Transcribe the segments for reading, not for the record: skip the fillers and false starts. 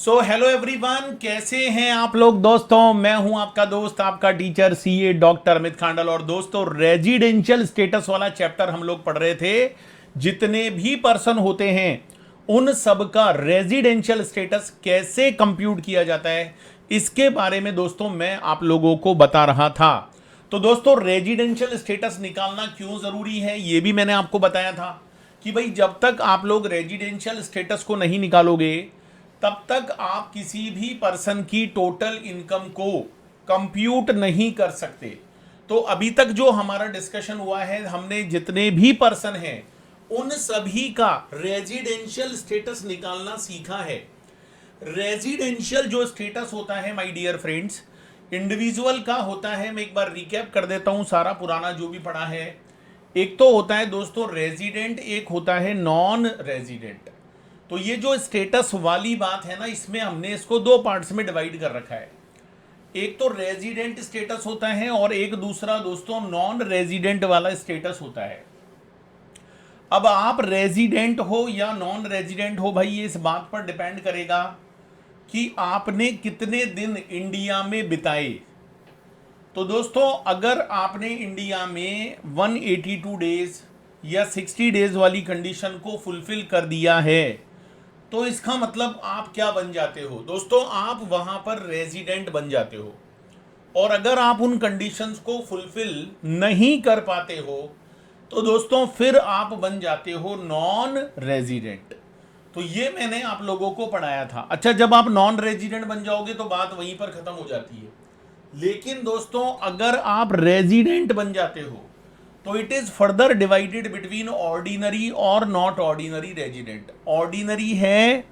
So hello everyone, कैसे हैं आप लोग दोस्तों। मैं हूं आपका दोस्त, आपका teacher CA doctor Amit Khandal. और दोस्तों, रेजिडेंशियल स्टेटस वाला चैप्टर हम लोग पढ़ रहे थे। जितने भी पर्सन होते हैं उन सब का रेजिडेंशियल स्टेटस कैसे कंप्यूट किया जाता है, इसके बारे में दोस्तों मैं आप लोगों को बता रहा था। तो दोस्तों, रेजिडेंशियल स्टेटस निकालना क्यों जरूरी है ये भी मैंने आपको बताया था कि भाई जब तक आप लोग रेजिडेंशियल स्टेटस को नहीं निकालोगे तब तक आप किसी भी पर्सन की टोटल इनकम को कंप्यूट नहीं कर सकते। तो अभी तक जो हमारा डिस्कशन हुआ है, हमने जितने भी पर्सन हैं उन सभी का रेजिडेंशियल स्टेटस निकालना सीखा है। रेजिडेंशियल जो स्टेटस होता है माय डियर फ्रेंड्स, इंडिविजुअल का होता है। मैं एक बार रिकैप कर देता हूं सारा पुराना जो भी पढ़ा है। एक तो होता है दोस्तों रेजिडेंट, एक होता है नॉन रेजिडेंट। तो ये जो स्टेटस वाली बात है ना, इसमें हमने इसको दो पार्ट्स में डिवाइड कर रखा है। एक तो रेजिडेंट स्टेटस होता है और एक दूसरा दोस्तों नॉन रेजिडेंट वाला स्टेटस होता है। अब आप रेजिडेंट हो या नॉन रेजिडेंट हो भाई, ये इस बात पर डिपेंड करेगा कि आपने कितने दिन इंडिया में बिताए। तो दोस्तों, अगर आपने इंडिया में 182 डेज या 60 डेज वाली कंडीशन को फुलफिल कर दिया है तो इसका मतलब आप क्या बन जाते हो दोस्तों, आप वहां पर रेजिडेंट बन जाते हो। और अगर आप उन कंडीशंस को फुलफिल नहीं कर पाते हो तो दोस्तों फिर आप बन जाते हो नॉन रेजिडेंट। तो ये मैंने आप लोगों को पढ़ाया था। अच्छा, जब आप नॉन रेजिडेंट बन जाओगे तो बात वहीं पर खत्म हो जाती है। लेकिन दोस्तों, अगर आप रेजिडेंट बन जाते हो तो it is further divided between ordinary और नॉट ऑर्डिनरी रेजिडेंट। ऑर्डिनरी है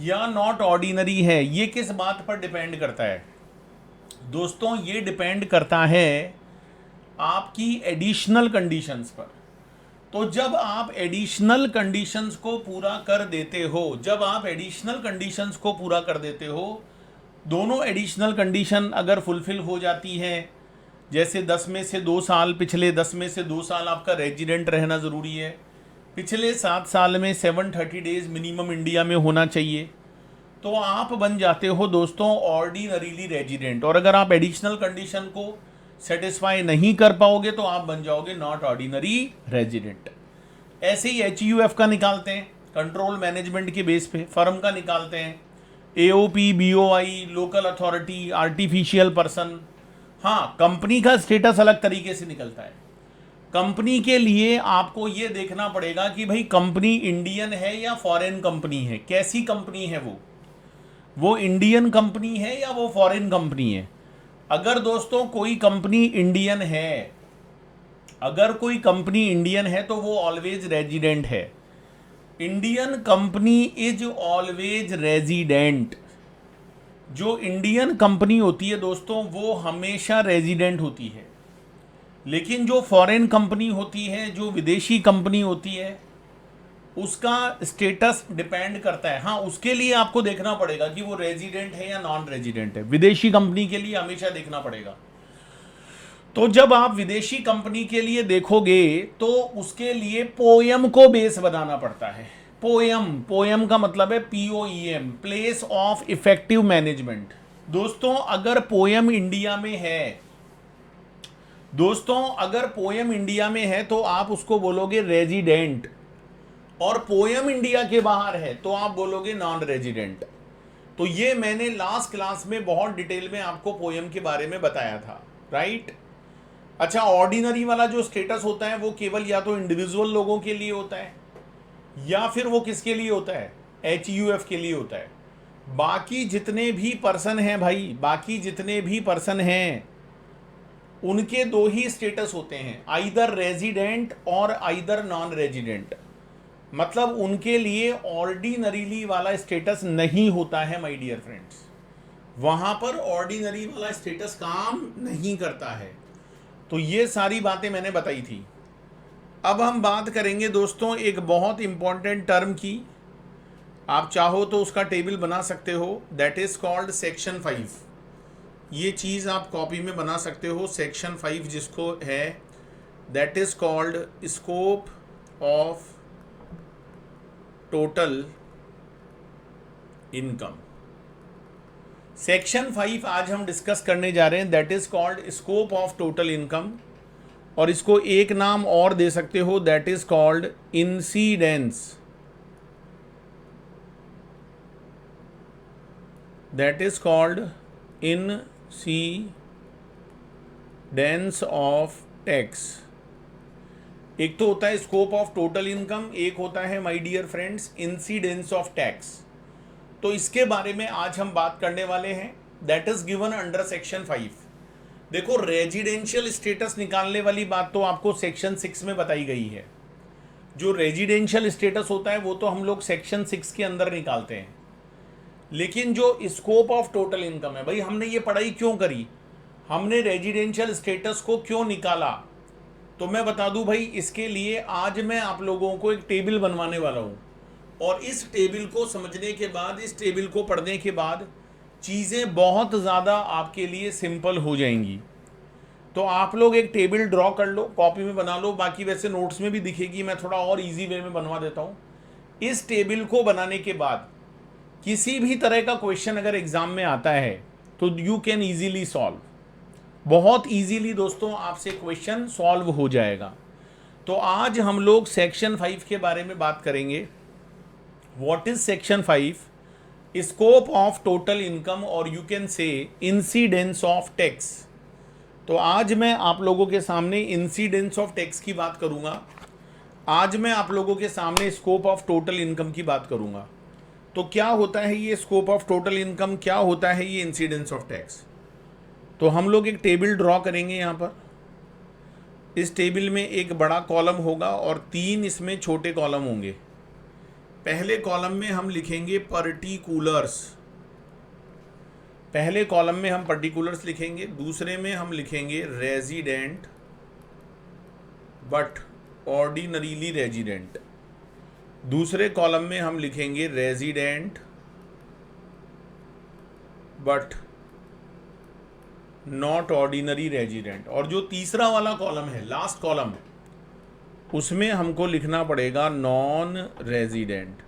या नॉट ऑर्डिनरी है, ये किस बात पर डिपेंड करता है दोस्तों? ये डिपेंड करता है आपकी एडिशनल कंडीशंस पर। तो जब आप एडिशनल कंडीशंस को पूरा कर देते हो, जब आप एडिशनल कंडीशंस को पूरा कर देते हो, दोनों एडिशनल कंडीशन अगर फुलफिल हो जाती है, जैसे 10 में से 2 साल, पिछले 10 में से 2 साल आपका रेजिडेंट रहना ज़रूरी है, पिछले 7 साल में 730 डेज मिनिमम इंडिया में होना चाहिए, तो आप बन जाते हो दोस्तों ऑर्डिनरीली रेजिडेंट। और अगर आप एडिशनल कंडीशन को सेटिस्फाई नहीं कर पाओगे तो आप बन जाओगे नॉट ऑर्डिनरी रेजिडेंट। ऐसे ही HUF का निकालते हैं कंट्रोल मैनेजमेंट के बेस पे, फर्म का निकालते हैं AOP, BOI, local authority, artificial person. हाँ, कंपनी का स्टेटस अलग तरीके से निकलता है। कंपनी के लिए आपको ये देखना पड़ेगा कि भाई कंपनी इंडियन है या फॉरेन कंपनी है, कैसी कंपनी है वो इंडियन कंपनी है या वो फॉरेन कंपनी है। अगर दोस्तों कोई कंपनी इंडियन है, अगर कोई कंपनी इंडियन है तो वो ऑलवेज रेजिडेंट है। Indian company is always resident. जो इंडियन कंपनी होती है दोस्तों वो हमेशा रेजिडेंट होती है। लेकिन जो फॉरेन कंपनी होती है, जो विदेशी कंपनी होती है, उसका स्टेटस डिपेंड करता है। हाँ, उसके लिए आपको देखना पड़ेगा कि वो रेजिडेंट है या नॉन रेजिडेंट है। विदेशी कंपनी के लिए हमेशा देखना पड़ेगा। तो जब आप विदेशी कंपनी के लिए देखोगे तो उसके लिए पोयम को बेस बनाना पड़ता है। पोयम का मतलब है POEM, place of effective management. दोस्तों, अगर पोयम इंडिया में है, दोस्तों अगर पोयम इंडिया में है तो आप उसको बोलोगे रेजिडेंट, और पोयम इंडिया के बाहर है तो आप बोलोगे नॉन रेजिडेंट। तो ये मैंने लास्ट क्लास में बहुत डिटेल में आपको पोयम के बारे में बताया था, राइट। अच्छा, ऑर्डिनरी वाला जो स्टेटस होता है वो केवल या तो इंडिविजुअल लोगों के लिए होता है या फिर वो किसके लिए होता है, HUF के लिए होता है। बाकी जितने भी पर्सन हैं भाई, बाकी जितने भी पर्सन हैं उनके दो ही स्टेटस होते हैं, आइदर रेजिडेंट और आइदर नॉन रेजिडेंट। मतलब उनके लिए ऑर्डिनरीली वाला स्टेटस नहीं होता है माय डियर फ्रेंड्स। वहां पर ऑर्डिनरी वाला स्टेटस काम नहीं करता है। तो ये सारी बातें मैंने बताई थी। अब हम बात करेंगे दोस्तों एक बहुत इंपॉर्टेंट टर्म की। आप चाहो तो उसका टेबल बना सकते हो, दैट इज कॉल्ड सेक्शन 5। ये चीज़ आप कॉपी में बना सकते हो। सेक्शन 5 जिसको है, that is called scope of total income. Section 5 आज हम डिस्कस करने जा रहे हैं, that is called scope of total income, और इसको एक नाम और दे सकते हो, that is called incidence, that is called incidence of tax. एक तो होता है स्कोप ऑफ टोटल इनकम, एक होता है my dear friends incidence of tax. तो इसके बारे में आज हम बात करने वाले हैं, that is given under section 5। देखो, रेजिडेंशियल स्टेटस निकालने वाली बात तो आपको सेक्शन 6 में बताई गई है। जो रेजिडेंशियल स्टेटस होता है वो तो हम लोग सेक्शन 6 के अंदर निकालते हैं, लेकिन जो स्कोप ऑफ टोटल इनकम है, भाई हमने ये पढ़ाई क्यों करी, हमने रेजिडेंशियल स्टेटस को क्यों निकाला, तो मैं बता दूं भाई, इसके लिए आज मैं आप लोगों को एक टेबल बनवाने वाला हूं, और इस टेबल को समझने के बाद, इस टेबल को पढ़ने के बाद चीज़ें बहुत ज़्यादा आपके लिए सिंपल हो जाएंगी। तो आप लोग एक टेबल ड्रॉ कर लो, कॉपी में बना लो, बाकी वैसे नोट्स में भी दिखेगी, मैं थोड़ा और इजी वे में बनवा देता हूँ। इस टेबल को बनाने के बाद किसी भी तरह का क्वेश्चन अगर एग्जाम में आता है तो यू कैन ईजीली सॉल्व, बहुत इजीली दोस्तों आपसे क्वेश्चन सॉल्व हो जाएगा। तो आज हम लोग सेक्शन 5 के बारे में बात करेंगे। What is section 5? Scope of total income, और you can say incidence of tax. तो आज मैं आप लोगों के सामने इंसिडेंस ऑफ टैक्स की बात करूंगा, आज मैं आप लोगों के सामने स्कोप ऑफ टोटल इनकम की बात करूंगा। तो क्या होता है ये स्कोप ऑफ टोटल इनकम, क्या होता है ये इंसिडेंस ऑफ टैक्स? तो हम लोग एक टेबल ड्रॉ करेंगे यहाँ पर। इस टेबल में एक बड़ा कॉलम होगा और 3 इसमें छोटे कॉलम होंगे। पहले कॉलम में हम लिखेंगे पर्टिकुलर्स, पहले कॉलम में हम पर्टिकुलर्स लिखेंगे, दूसरे में हम लिखेंगे रेजिडेंट बट ऑर्डिनरीली रेजिडेंट, दूसरे कॉलम में हम लिखेंगे resident but not ordinary resident, और जो तीसरा वाला कॉलम है, लास्ट कॉलम, उसमें हमको लिखना पड़ेगा नॉन रेजिडेंट।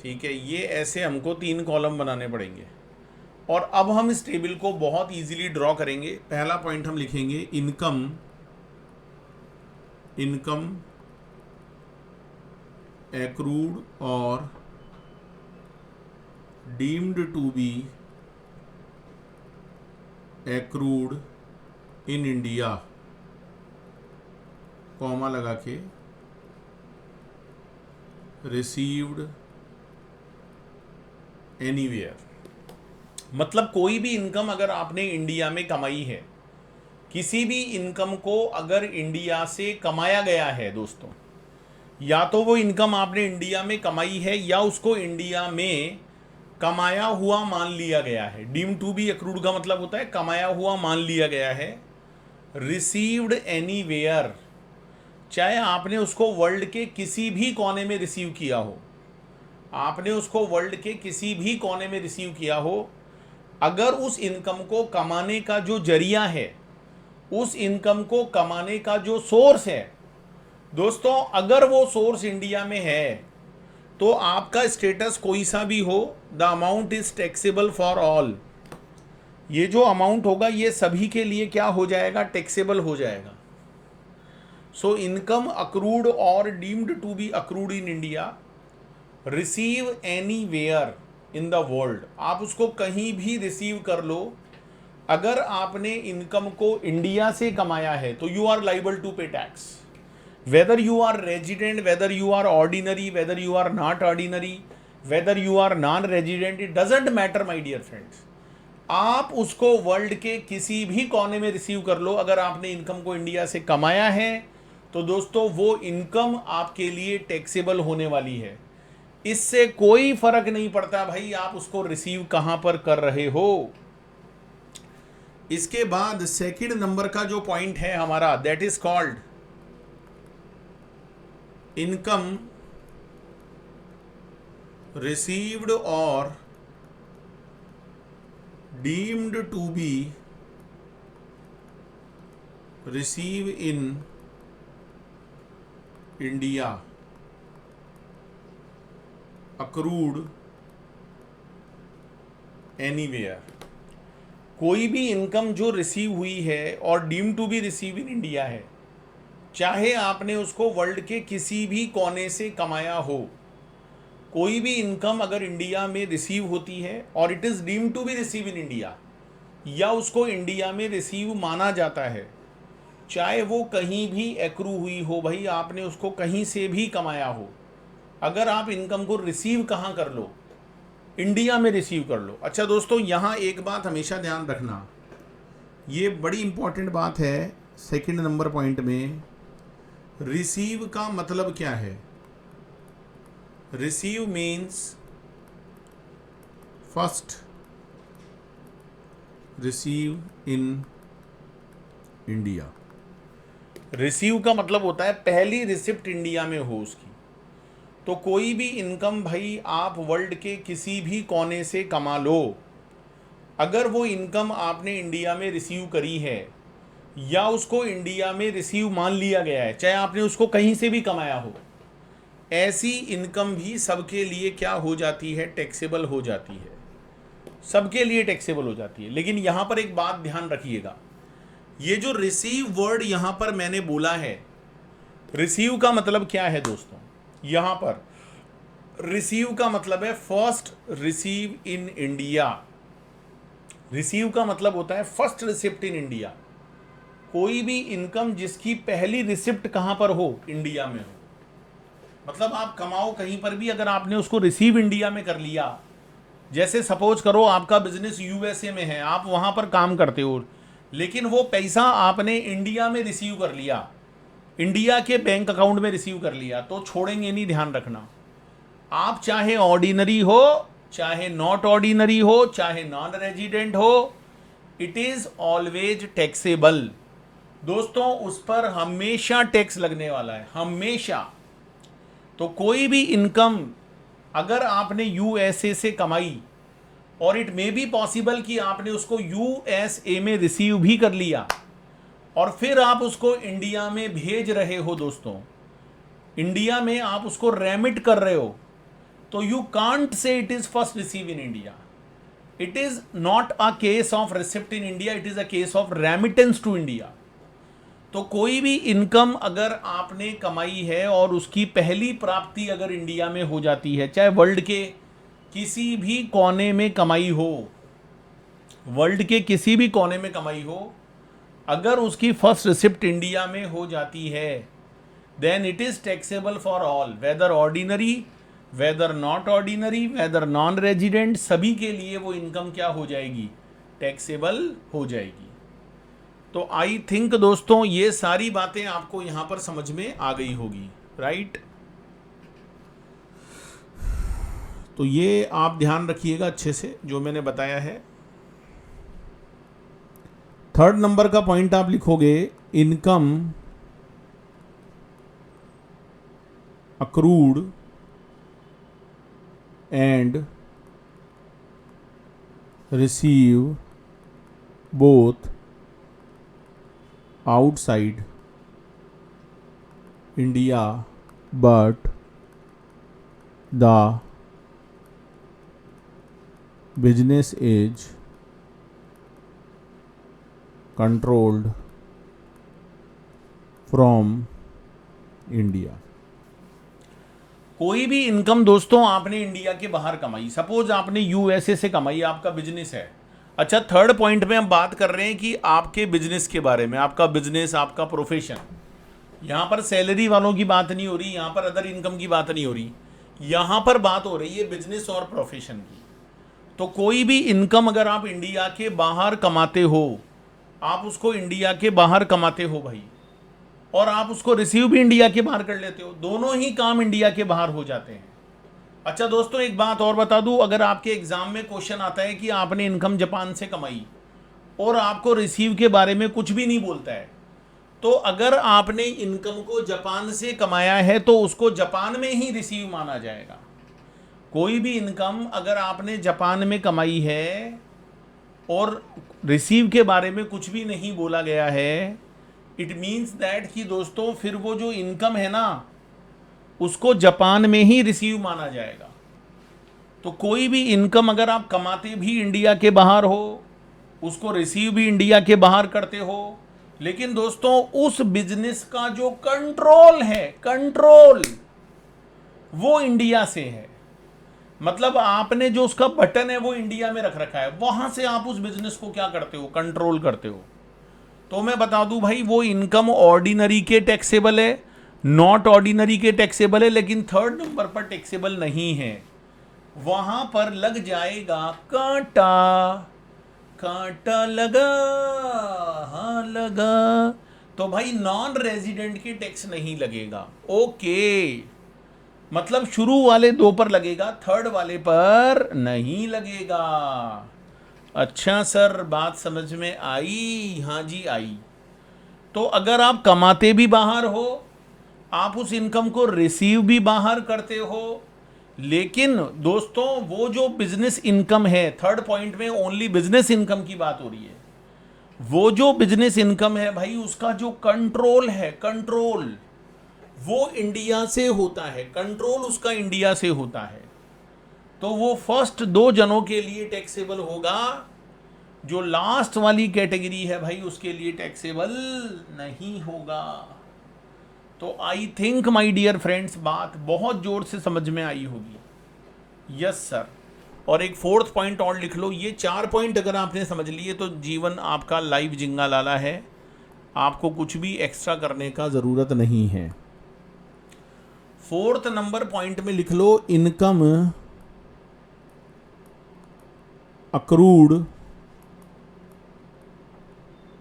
ठीक है, ये ऐसे हमको 3 कॉलम बनाने पड़ेंगे। और अब हम इस टेबल को बहुत इजीली ड्रॉ करेंगे। पहला पॉइंट हम लिखेंगे इनकम, इनकम एक्रूड और deemed to be accrued in India, comma लगा के, रिसीव्ड एनीवेयर। मतलब कोई भी इनकम अगर आपने इंडिया में कमाई है, किसी भी इनकम को अगर इंडिया से कमाया गया है दोस्तों, या तो वो इनकम आपने इंडिया में कमाई है या उसको इंडिया में कमाया हुआ मान लिया गया है। डीम टू बी एक्रूड का मतलब होता है कमाया हुआ मान लिया गया है। रिसीव्ड एनीवेयर, चाहे आपने उसको वर्ल्ड के किसी भी कोने में रिसीव किया हो, आपने उसको वर्ल्ड के किसी भी कोने में रिसीव किया हो, अगर उस इनकम को कमाने का जो जरिया है, उस इनकम को कमाने का जो सोर्स है दोस्तों, अगर वो सोर्स इंडिया में है तो आपका स्टेटस कोई सा भी हो, the amount is taxable for all. ये जो अमाउंट होगा ये सभी के लिए क्या हो जाएगा, टैक्सेबल हो जाएगा। सो इनकम अक्रूड और deemed to be accrued in India, receive anywhere in the world, आप उसको कहीं भी रिसीव कर लो, अगर आपने इनकम को इंडिया से कमाया है तो you are liable to pay tax, whether you are resident, whether you are ordinary, whether you are not ordinary, whether you are non resident, it doesn't matter my dear friends. आप उसको world के किसी भी कोने में receive कर लो, अगर आपने इनकम को इंडिया से कमाया है तो दोस्तों वो इनकम आपके लिए टैक्सेबल होने वाली है। इससे कोई फर्क नहीं पड़ता भाई आप उसको रिसीव कहां पर कर रहे हो। इसके बाद सेकंड नंबर का जो पॉइंट है हमारा, that is called income received और deemed to be receive in India accrued anywhere. कोई भी इनकम जो रिसीव हुई है और deem to be receive in India है, चाहे आपने उसको वर्ल्ड के किसी भी कोने से कमाया हो, कोई भी इनकम अगर इंडिया में रिसीव होती है और it is deem to be receive in India, या उसको इंडिया में रिसीव माना जाता है, चाहे वो कहीं भी एक्रू हुई हो, भाई आपने उसको कहीं से भी कमाया हो, अगर आप इनकम को रिसीव कहाँ कर लो, इंडिया में रिसीव कर लो। अच्छा दोस्तों, यहाँ एक बात हमेशा ध्यान रखना, ये बड़ी इंपॉर्टेंट बात है। सेकंड नंबर पॉइंट में रिसीव का मतलब क्या है? Receive means first receive in India. Receive का मतलब होता है पहली रिसिप्ट इंडिया में हो उसकी। तो कोई भी इनकम भाई आप वर्ल्ड के किसी भी कोने से कमा लो, अगर वो इनकम आपने इंडिया में रिसीव करी है या उसको इंडिया में रिसीव मान लिया गया है, चाहे आपने उसको कहीं से भी कमाया हो, ऐसी इनकम भी सबके लिए क्या हो जाती है? टैक्सेबल हो जाती है, सबके लिए टैक्सेबल हो जाती है। लेकिन यहाँ पर एक बात ध्यान रखिएगा, ये जो रिसीव वर्ड यहाँ पर मैंने बोला है, रिसीव का मतलब क्या है दोस्तों? यहाँ पर रिसीव का मतलब है first receive in India. Receive का मतलब होता है फर्स्ट रिसिप्ट इन इंडिया। कोई भी इनकम जिसकी पहली रिसिप्ट कहाँ पर हो? इंडिया में हो। मतलब आप कमाओ कहीं पर भी, अगर आपने उसको रिसीव इंडिया में कर लिया, जैसे सपोज करो आपका बिजनेस यूएसए में है, आप वहाँ पर काम करते हो, लेकिन वो पैसा आपने इंडिया में रिसीव कर लिया, इंडिया के बैंक अकाउंट में रिसीव कर लिया, तो छोड़ेंगे नहीं। ध्यान रखना, आप चाहे ऑर्डिनरी हो, चाहे नॉट ऑर्डिनरी हो, चाहे नॉन रेजिडेंट हो, इट इज ऑलवेज टैक्सेबल। दोस्तों उस पर हमेशा टैक्स लगने वाला है, हमेशा। तो कोई भी इनकम अगर आपने यूएसए से कमाई, और इट मे बी पॉसिबल कि आपने उसको यूएसए में रिसीव भी कर लिया और फिर आप उसको इंडिया में भेज रहे हो, दोस्तों इंडिया में आप उसको रेमिट कर रहे हो, तो you can't say it is first receive in India. It is not a case of receipt in India, it is a case of remittance to India. तो कोई भी इनकम अगर आपने कमाई है और उसकी पहली प्राप्ति अगर इंडिया में हो जाती है, चाहे वर्ल्ड के किसी भी कोने में कमाई हो, वर्ल्ड के किसी भी कोने में कमाई हो, अगर उसकी फर्स्ट रिसिप्ट इंडिया में हो जाती है, then it is taxable for all, whether ordinary, whether not ordinary, whether non resident, सभी के लिए वो इनकम क्या हो जाएगी? टैक्सेबल हो जाएगी। तो आई थिंक दोस्तों ये सारी बातें आपको यहां पर समझ में आ गई होगी, राइट? तो ये आप ध्यान रखिएगा अच्छे से जो मैंने बताया है। थर्ड नंबर का पॉइंट आप लिखोगे, income accrued and receive both outside India but the business is controlled from India। कोई भी इनकम दोस्तों आपने इंडिया के बाहर कमाई, सपोज आपने यूएसए से कमाई, आपका बिजनेस है। अच्छा, थर्ड पॉइंट में हम बात कर रहे हैं कि आपके बिजनेस के बारे में, आपका बिजनेस, आपका प्रोफेशन। यहाँ पर सैलरी वालों की बात नहीं हो रही, यहाँ पर अदर इनकम की बात नहीं हो रही, यहाँ पर बात हो रही है बिजनेस और प्रोफेशन की। तो कोई भी इनकम अगर आप इंडिया के बाहर कमाते हो, आप उसको इंडिया के बाहर कमाते हो भाई, और आप उसको रिसीव भी इंडिया के बाहर कर लेते हो, दोनों ही काम इंडिया के बाहर हो जाते हैं। अच्छा दोस्तों एक बात और बता दूं, अगर आपके एग्जाम में क्वेश्चन आता है कि आपने इनकम जापान से कमाई और आपको रिसीव के बारे में कुछ भी नहीं बोलता है, तो अगर आपने इनकम को जापान से कमाया है तो उसको जापान में ही रिसीव माना जाएगा। कोई भी इनकम अगर आपने जापान में कमाई है और रिसीव के बारे में कुछ भी नहीं बोला गया है, इट मीन्स दैट कि दोस्तों फिर वो जो इनकम है ना, उसको जापान में ही रिसीव माना जाएगा। तो कोई भी इनकम अगर आप कमाते भी इंडिया के बाहर हो, उसको रिसीव भी इंडिया के बाहर करते हो, लेकिन दोस्तों उस बिजनेस का जो कंट्रोल है, कंट्रोल वो इंडिया से है। मतलब आपने जो उसका बटन है वो इंडिया में रख रखा है, वहां से आप उस बिजनेस को क्या करते हो, कंट्रोल करते हो। तो मैं बता दूं भाई, वो इनकम ऑर्डिनरी के टैक्सेबल है, नॉट ऑर्डिनरी के टैक्सेबल है, लेकिन थर्ड नंबर पर टैक्सेबल नहीं है। वहां पर लग जाएगा कांटा, कांटा लगा, हाँ लगा, तो भाई नॉन रेजिडेंट की टैक्स नहीं लगेगा। ओके, मतलब शुरू वाले दो पर लगेगा, थर्ड वाले पर नहीं लगेगा। अच्छा सर, बात समझ में आई? हाँ जी आई। तो अगर आप कमाते भी बाहर हो, आप उस इनकम को रिसीव भी बाहर करते हो, लेकिन दोस्तों वो जो बिजनेस इनकम है, थर्ड पॉइंट में ओनली बिजनेस इनकम की बात हो रही है, वो जो बिजनेस इनकम है भाई, उसका जो कंट्रोल है, कंट्रोल वो इंडिया से होता है, कंट्रोल उसका इंडिया से होता है। तो वो फर्स्ट दो जनों के लिए टैक्सेबल होगा, जो लास्ट वाली कैटेगरी है भाई उसके लिए टैक्सेबल नहीं होगा। तो I think my dear friends, बात बहुत जोर से समझ में आई होगी। Yes sir. और एक फोर्थ पॉइंट और लिख लो, ये 4 पॉइंट अगर आपने समझ लिए तो जीवन आपका लाइव जिंगा लाला है, आपको कुछ भी एक्स्ट्रा करने का ज़रूरत नहीं है। फोर्थ नंबर पॉइंट में लिख लो, income accrued,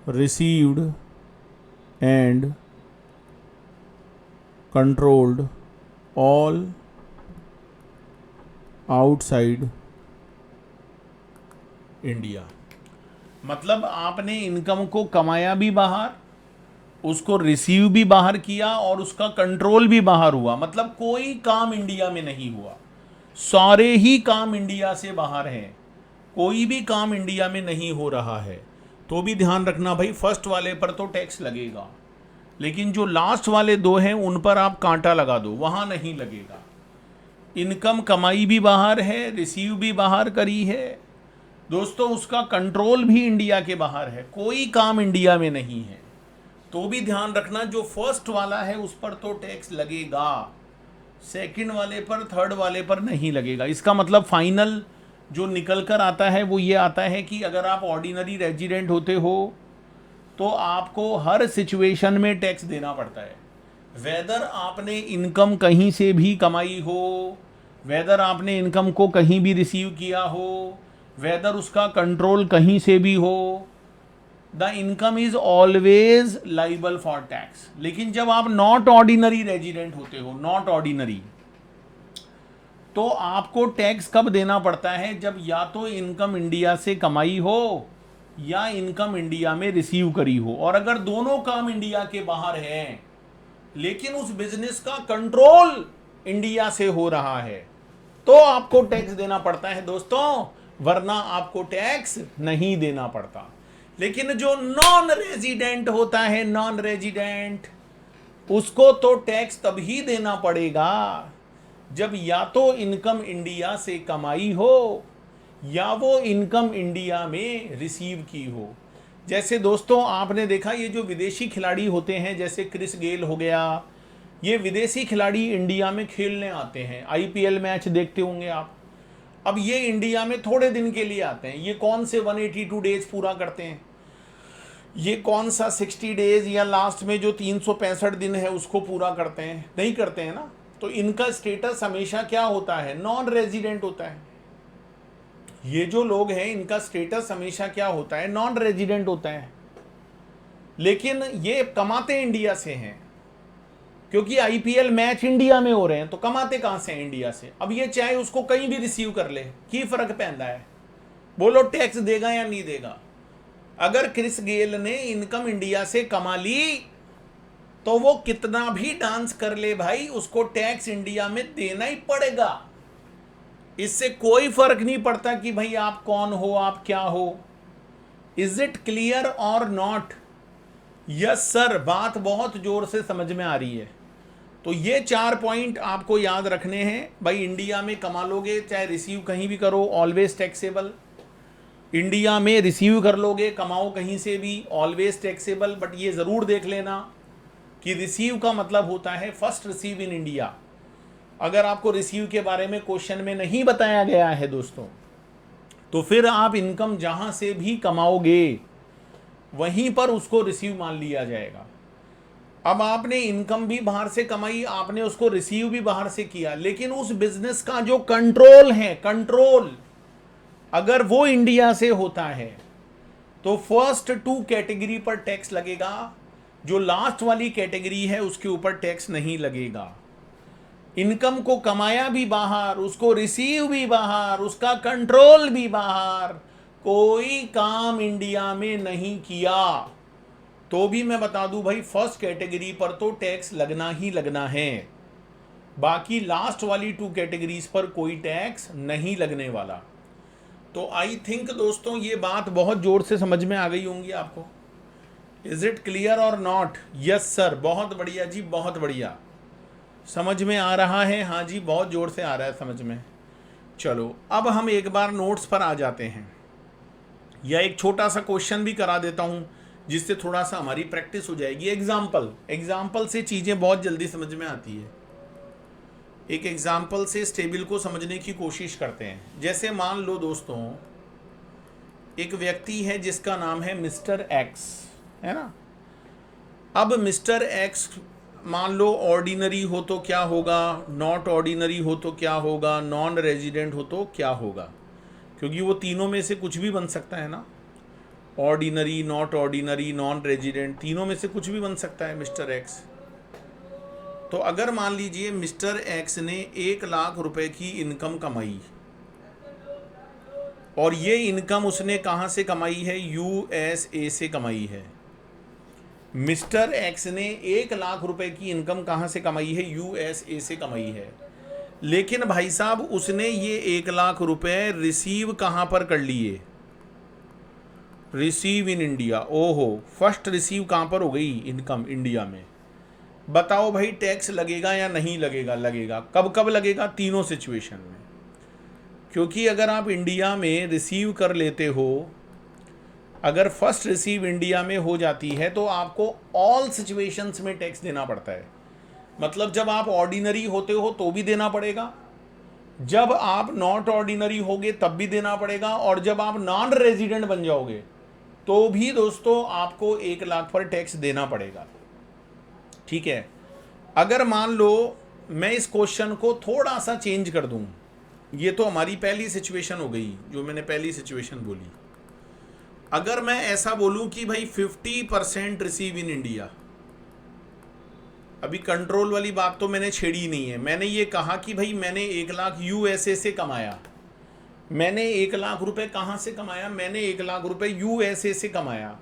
received and controlled all outside India. मतलब आपने इनकम को कमाया भी बाहर, उसको रिसीव भी बाहर किया, और उसका कंट्रोल भी बाहर हुआ। मतलब कोई काम इंडिया में नहीं हुआ, सारे ही काम इंडिया से बाहर हैं, कोई भी काम इंडिया में नहीं हो रहा है। तो भी ध्यान रखना भाई, फर्स्ट वाले पर तो टैक्स लगेगा, लेकिन जो लास्ट वाले दो हैं उन पर आप कांटा लगा दो, वहां नहीं लगेगा। इनकम कमाई भी बाहर है, रिसीव भी बाहर करी है दोस्तों, उसका कंट्रोल भी इंडिया के बाहर है, कोई काम इंडिया में नहीं है। तो भी ध्यान रखना, जो फर्स्ट वाला है उस पर तो टैक्स लगेगा, सेकंड वाले पर, थर्ड वाले पर नहीं लगेगा। इसका मतलब फाइनल जो निकल कर आता है वो ये आता है कि अगर आप ऑर्डिनरी रेजिडेंट होते हो तो आपको हर सिचुएशन में टैक्स देना पड़ता है, वेदर आपने इनकम कहीं से भी कमाई हो, वेदर आपने इनकम को कहीं भी रिसीव किया हो, वेदर उसका कंट्रोल कहीं से भी हो, the income is always liable for tax. लेकिन जब आप नॉट ऑर्डिनरी रेजिडेंट होते हो, नॉट ऑर्डिनरी, तो आपको टैक्स कब देना पड़ता है? जब या तो इनकम इंडिया से कमाई हो या इनकम इंडिया में रिसीव करी हो। और अगर दोनों काम इंडिया के बाहर हैं लेकिन उस बिजनेस का कंट्रोल इंडिया से हो रहा है, तो आपको टैक्स देना पड़ता है दोस्तों, वरना आपको टैक्स नहीं देना पड़ता। लेकिन जो नॉन रेजिडेंट होता है, नॉन रेजिडेंट, उसको तो टैक्स तभी देना पड़ेगा जब या तो इनकम इंडिया से कमाई हो या वो इनकम इंडिया में रिसीव की हो। जैसे दोस्तों आपने देखा, ये जो विदेशी खिलाड़ी होते हैं, जैसे क्रिस गेल हो गया, ये विदेशी खिलाड़ी इंडिया में खेलने आते हैं, आईपीएल मैच देखते होंगे आप। अब ये इंडिया में थोड़े दिन के लिए आते हैं, ये कौन से 182 डेज पूरा करते हैं, ये कौन सा 60 डेज या लास्ट में जो 365 दिन है उसको पूरा करते हैं? नहीं करते हैं ना। तो इनका स्टेटस हमेशा क्या होता है? नॉन रेजिडेंट होता है। ये जो लोग हैं इनका स्टेटस हमेशा क्या होता है? नॉन रेजिडेंट होता है। लेकिन ये कमाते इंडिया से हैं, क्योंकि आईपीएल मैच इंडिया में हो रहे हैं, तो कमाते कहां से हैं? इंडिया से। अब ये चाहे उसको कहीं भी रिसीव कर ले, की फर्क पैदा है? बोलो टैक्स देगा या नहीं देगा? अगर क्रिस गेल ने इनकम इंडिया से कमा ली तो वो कितना भी डांस कर ले भाई, उसको टैक्स इंडिया में देना ही पड़ेगा। इससे कोई फर्क नहीं पड़ता कि भाई आप कौन हो, आप क्या हो। इज इट क्लियर और नॉट? यस सर, बात बहुत जोर से समझ में आ रही है। तो ये 4 पॉइंट आपको याद रखने हैं भाई। इंडिया में कमा लोगे, चाहे रिसीव कहीं भी करो, ऑलवेज टैक्सेबल। इंडिया में रिसीव कर लोगे, कमाओ कहीं से भी, ऑलवेज टैक्सेबल। बट ये ज़रूर देख लेना कि रिसीव का मतलब होता है फर्स्ट रिसीव इन इंडिया। अगर आपको रिसीव के बारे में क्वेश्चन में नहीं बताया गया है दोस्तों, तो फिर आप इनकम जहां से भी कमाओगे वहीं पर उसको रिसीव मान लिया जाएगा। अब आपने इनकम भी बाहर से कमाई, आपने उसको रिसीव भी बाहर से किया, लेकिन उस बिजनेस का जो कंट्रोल है, कंट्रोल अगर वो इंडिया से होता है तो फर्स्ट 2 कैटेगरी पर टैक्स लगेगा, जो लास्ट वाली कैटेगरी है उसके ऊपर टैक्स नहीं लगेगा। इनकम को कमाया भी बाहर, उसको रिसीव भी बाहर, उसका कंट्रोल भी बाहर, कोई काम इंडिया में नहीं किया, तो भी मैं बता दूं भाई फर्स्ट कैटेगरी पर तो टैक्स लगना ही लगना है। बाकी लास्ट वाली 2 कैटेगरीज पर कोई टैक्स नहीं लगने वाला। तो आई थिंक दोस्तों ये बात बहुत जोर से समझ में आ गई होंगी आपको। इज इट क्लियर और नॉट? यस सर, बहुत बढ़िया जी, बहुत बढ़िया, समझ में आ रहा है। हाँ जी, बहुत जोर से आ रहा है समझ में। चलो अब हम एक बार नोट्स पर आ जाते हैं, या एक छोटा सा क्वेश्चन भी करा देता हूं जिससे थोड़ा सा हमारी प्रैक्टिस हो जाएगी। एग्जाम्पल से चीज़ें बहुत जल्दी समझ में आती है। एक एग्जाम्पल से इस टेबल को समझने की कोशिश करते हैं। जैसे मान लो दोस्तों, एक व्यक्ति है जिसका नाम है मिस्टर एक्स, है ना। अब मिस्टर एक्स मान लो ऑर्डिनरी हो तो क्या होगा, नॉट ऑर्डिनरी हो तो क्या होगा, नॉन रेजिडेंट हो तो क्या होगा, क्योंकि वो तीनों में से कुछ भी बन सकता है ना। Ordinary, not ordinary, non resident, तीनों में से कुछ भी बन सकता है मिस्टर एक्स। तो अगर मान लीजिए मिस्टर एक्स ने 1 लाख रुपए की इनकम कमाई, और ये इनकम उसने कहाँ से कमाई है, यूएसए से कमाई है। मिस्टर एक्स ने 1 लाख रुपए की इनकम कहाँ से कमाई है, यूएसए से कमाई है। लेकिन भाई साहब उसने ये 1 लाख रुपए रिसीव कहाँ पर कर लिए, रिसीव इन इंडिया। ओहो, फर्स्ट रिसीव कहाँ पर हो गई, इनकम इंडिया में। बताओ भाई टैक्स लगेगा या नहीं लगेगा? लगेगा। कब कब लगेगा? तीनों सिचुएशन में। क्योंकि अगर आप इंडिया में रिसीव कर लेते हो, अगर फर्स्ट रिसीव इंडिया में हो जाती है तो आपको ऑल सिचुएशंस में टैक्स देना पड़ता है। मतलब जब आप ऑर्डिनरी होते हो तो भी देना पड़ेगा, जब आप नॉट ऑर्डिनरी होगे तब भी देना पड़ेगा, और जब आप नॉन रेजिडेंट बन जाओगे तो भी दोस्तों आपको 1 लाख पर टैक्स देना पड़ेगा। ठीक है। अगर मान लो मैं इस क्वेश्चन को थोड़ा सा चेंज कर दूं, ये तो हमारी पहली सिचुएशन हो गई, जो मैंने पहली सिचुएशन बोली। अगर मैं ऐसा बोलूं कि भाई 50% रिसीव इन इंडिया, अभी कंट्रोल वाली बात तो मैंने छेड़ी नहीं है। मैंने ये कहा कि भाई मैंने 1 लाख यूएसए से कमाया, मैंने 1 लाख रुपए कहाँ से कमाया, मैंने 1 लाख रुपए यूएसए से कमाया,